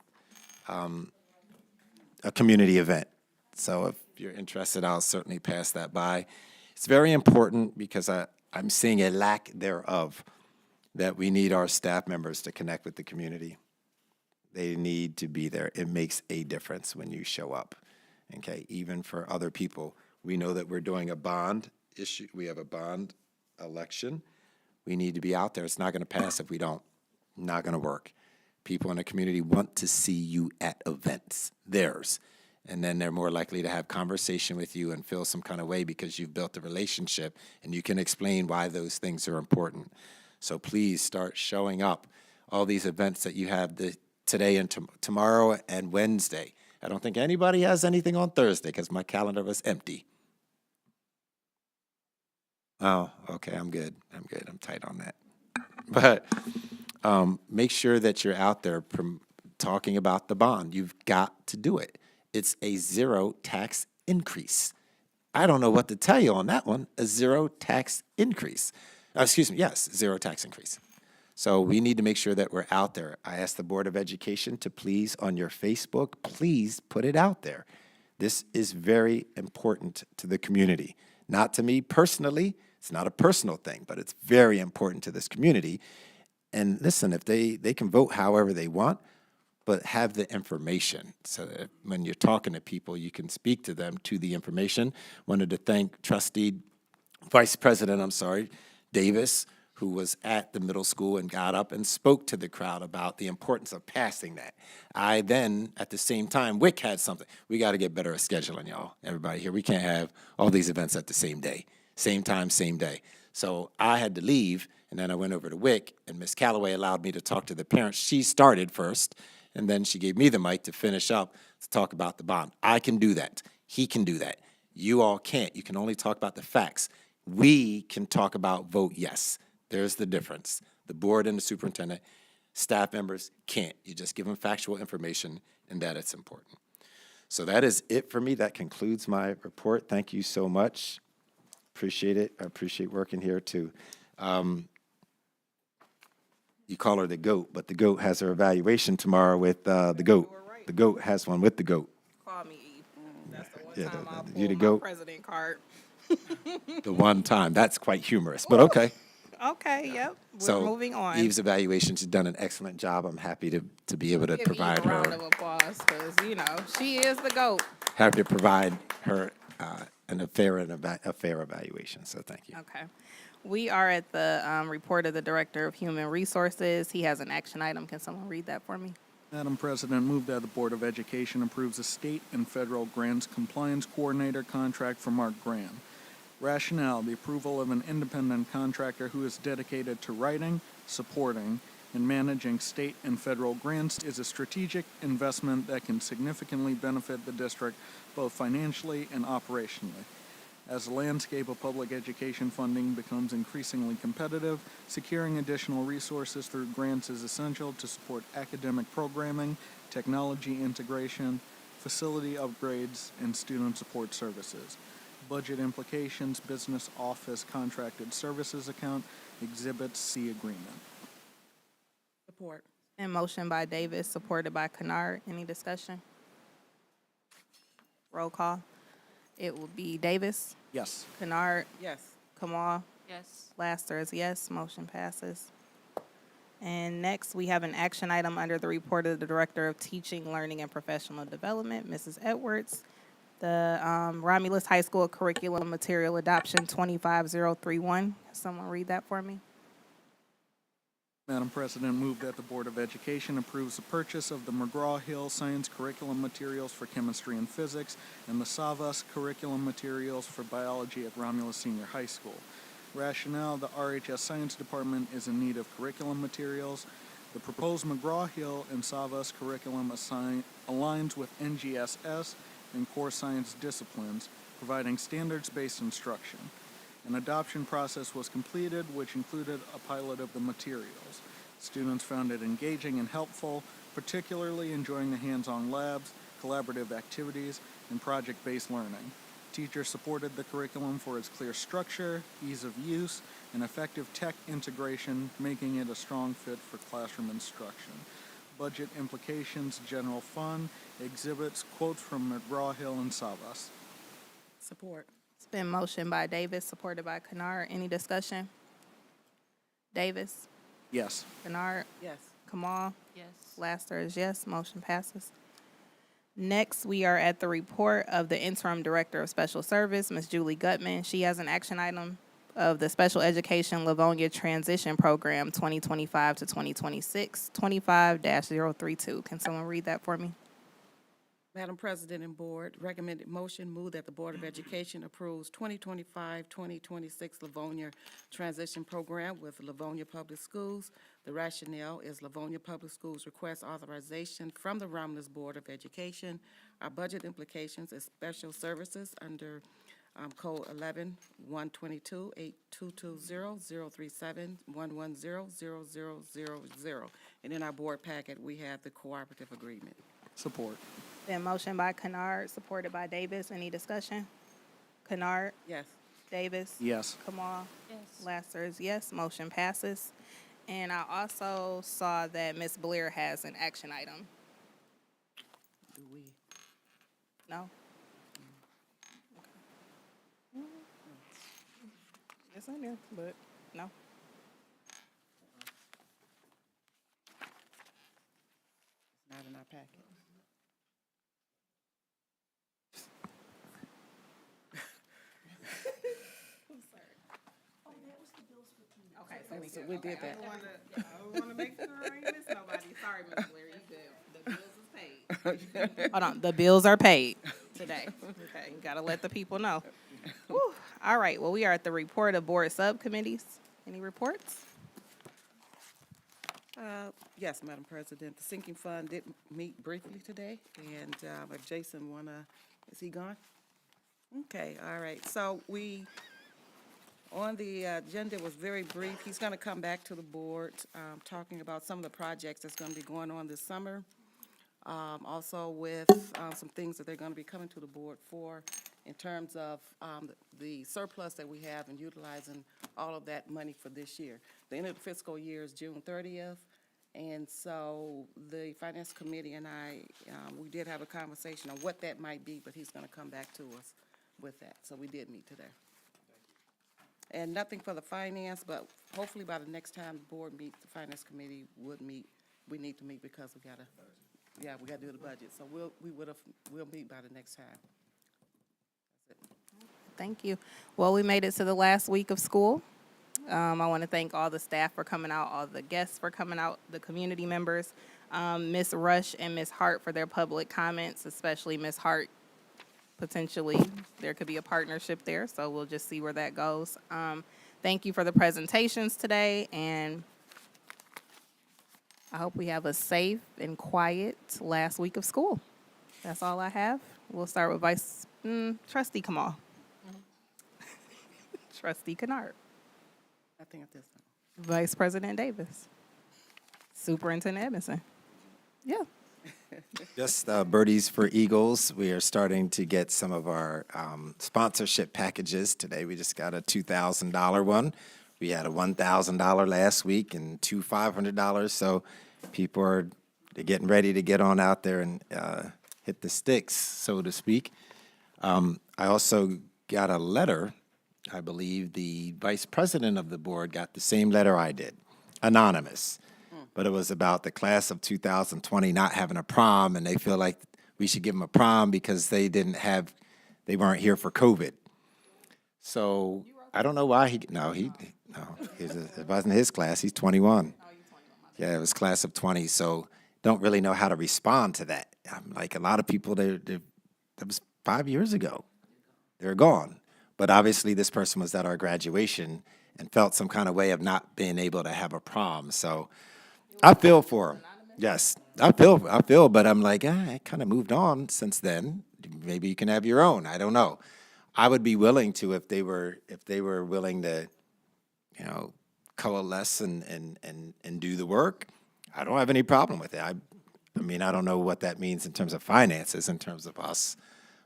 a community event. So if you're interested, I'll certainly pass that by. It's very important because I'm seeing a lack thereof that we need our staff members to connect with the community. They need to be there. It makes a difference when you show up, okay? Even for other people. We know that we're doing a bond issue. We have a bond election. We need to be out there. It's not going to pass if we don't. Not going to work. People in the community want to see you at events, theirs. And then they're more likely to have conversation with you and feel some kind of way because you've built a relationship and you can explain why those things are important. So please start showing up. All these events that you have today and tomorrow and Wednesday. I don't think anybody has anything on Thursday because my calendar was empty. Oh, okay, I'm good. I'm tight on that. But make sure that you're out there talking about the bond. You've got to do it. It's a 0 tax increase. I don't know what to tell you on that one. A 0 tax increase. Yes, 0 tax increase. So we need to make sure that we're out there. I asked the Board of Education to please, on your Facebook, please put it out there. This is very important to the community. Not to me personally. It's not a personal thing, but it's very important to this community. And listen, if they can vote however they want, but have the information so that when you're talking to people, you can speak to them to the information. Wanted to thank Vice President Davis, who was at the middle school and got up and spoke to the crowd about the importance of passing that. I then, at the same time, WIC had something. We got to get better at scheduling, y'all, everybody here. We can't have all these events at the same day. same time, same day. So I had to leave, and then I went over to WIC, and Ms. Calloway allowed me to talk to the parents. She started first, and then she gave me the mic to finish up to talk about the bond. I can do that. He can do that. You all can't. You can only talk about the facts. We can talk about vote yes. There's the difference. The board and the superintendent, staff members can't. You just give them factual information and that it's important. So that is it for me. That concludes my report. Thank you so much. Appreciate it. I appreciate working here too. You call her the GOAT, but the GOAT has her evaluation tomorrow with the GOAT. The GOAT has one with the GOAT. Call me Eve. That's the one Yeah, time I'll you the pull my goat? president card. The one time. That's quite humorous, but okay. Okay, yep. We're So moving on. Eve's evaluation, she's done an excellent job. I'm happy to be able to Give provide Eve a round her, of applause because, you know, she is the GOAT. happy to provide her a fair evaluation. So thank you. Okay. We are at the report of the Director of Human Resources. He has an action item. Can someone read that for me? Madam President, move that the Board of Education approves a state and federal grants compliance coordinator contract for Mark Graham. Rationale, the approval of an independent contractor who is dedicated to writing, supporting, and managing state and federal grants is a strategic investment that can significantly benefit the district both financially and operationally. As the landscape of public education funding becomes increasingly competitive, securing additional resources through grants is essential to support academic programming, technology integration, facility upgrades, and student support services. Budget implications, business office contracted services account, Exhibit C agreement. Support. And motion by Davis, supported by Kennard. Any discussion? Roll call. It will be Davis, Yes. Kennard, Yes. Kamal, Yes. Laster is yes, motion passes. And next, we have an action item under the report of the Director of Teaching, Learning, and Professional Development, Mrs. Edwards. The Romulus High School Curriculum Material Adoption 25031. Can someone read that for me? Madam President, move that the Board of Education approves the purchase of the McGraw-Hill Science Curriculum Materials for Chemistry and Physics and the Savas Curriculum Materials for Biology at Romulus Senior High School. Rationale, the RHS Science Department is in need of curriculum materials. The proposed McGraw-Hill and Savas curriculum aligns with NGSS and core science disciplines, providing standards-based instruction. An adoption process was completed, which included a pilot of the materials. Students found it engaging and helpful, particularly enjoying the hands-on labs, collaborative activities, and project-based learning. Teachers supported the curriculum for its clear structure, ease of use, and effective tech integration, making it a strong fit for classroom instruction. Budget implications, general fund, exhibits, quotes from McGraw-Hill and Savas. Support. It's been motioned by Davis, supported by Kennard. Any discussion? Davis, Yes. Kennard, Yes. Kamal, Yes. Laster is yes, motion passes. Next, we are at the report of the Interim Director of Special Service, Ms. Julie Gutman. She has an action item of the Special Education Livonia Transition Program 2025 to 2026, 25-032. Can someone read that for me? Madam President and Board, recommended motion, move that the Board of Education approves 2025-2026 Livonia Transition Program with Livonia Public Schools. The rationale is Livonia Public Schools request authorization from the Romulus Board of Education. Our budget implications is special services under Code 11-122-8220-037-110-0000. And in our board packet, we have the cooperative agreement. Support. Been motion by Kennard, supported by Davis. Any discussion? Kennard, Yes. Davis, Yes. Kamal, Yes. Laster is yes, motion passes. And I also saw that Ms. Blair has an action item. Do we? No? Okay. It's in there, but no. Not in our packet. Okay, So we did that. I want to make sure I ain't miss nobody. Sorry, Ms. Blair, you good. The bills is paid. Hold on, the bills are paid today. Okay, gotta let the people know. Whew. All right, well, we are at the report of board subcommittees. Any reports? Yes, Madam President, the sinking fund did meet briefly today, and if Jason is he gone? Okay, all right, so on the agenda was very brief. He's going to come back to the board, talking about some of the projects that's going to be going on this summer. Also with some things that they're going to be coming to the board for in terms of the surplus that we have and utilizing all of that money for this year. The end of the fiscal year is June 30th, and so the Finance Committee and I, we did have a conversation on what that might be, but he's going to come back to us with that. So we did meet today. And nothing for the finance, but hopefully by the next time the board meets, the Finance Committee would meet. We need to meet because we gotta do the budget. So we'll meet by the next time. That's it. Thank you. Well, we made it to the last week of school. I want to thank all the staff for coming out, all the guests for coming out, the community members, Ms. Rush and Ms. Hart for their public comments, especially Ms. Hart. Potentially, there could be a partnership there, so we'll just see where that goes. Thank you for the presentations today, and I hope we have a safe and quiet last week of school. That's all I have. We'll start with Trustee Kamal. Trustee Kennard. Nothing at this time. Vice President Davis. Superintendent Edmondson. Yeah. Just Birdies for Eagles. We are starting to get some of our sponsorship packages. Today we just got a $2,000 one. We had a $1,000 last week and two $500. So people they're getting ready to get on out there and hit the sticks, so to speak. I also got a letter. I believe the vice president of the board got the same letter I did, anonymous. But it was about the class of 2020 not having a prom, and they feel like we should give them a prom because they weren't here for COVID. So I don't know why it wasn't his class. He's 21. Yeah, it was class of 20. So don't really know how to respond to that. Like a lot of people, that was 5 years ago. They're gone. But obviously this person was at our graduation and felt some kind of way of not being able to have a prom. So I feel for him. Yes, I feel, but I'm like, I kind of moved on since then. Maybe you can have your own. I don't know. I would be willing to if they were willing to, coalesce and do the work. I don't have any problem with it. I mean, I don't know what that means in terms of finances, in terms of us,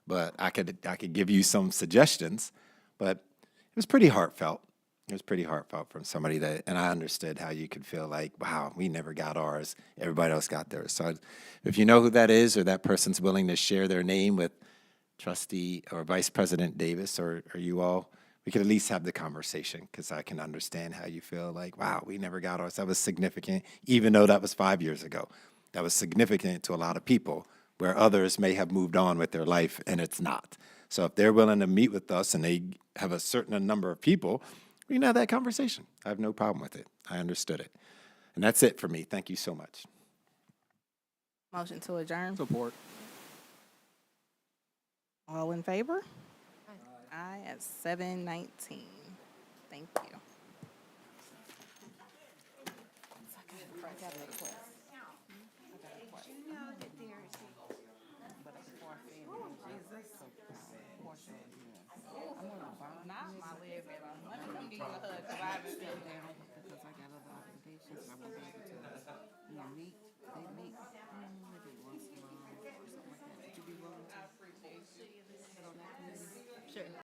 but I could give you some suggestions. But it was pretty heartfelt. It was pretty heartfelt from somebody and I understood how you could feel like, wow, we never got ours. Everybody else got theirs. So if you know who that is, or that person's willing to share their name with Trustee or Vice President Davis or you all, we could at least have the conversation, because I can understand how you feel like, wow, we never got ours. That was significant, even though that was 5 years ago. That was significant to a lot of people, where others may have moved on with their life and it's not. So if they're willing to meet with us and they have a certain number of people, we can have that conversation. I have no problem with it. I understood it. And that's it for me. Thank you so much. Motion to adjourn. Support. All in favor? Aye at 7:19. Thank you. Not my leg, baby. Let me come give you a hug, because I haven't seen you. Because I got other obligations, I won't be able to, meet, maybe once in a while or something like that. Would you be willing to? I appreciate it. Sit on that committee? Sure.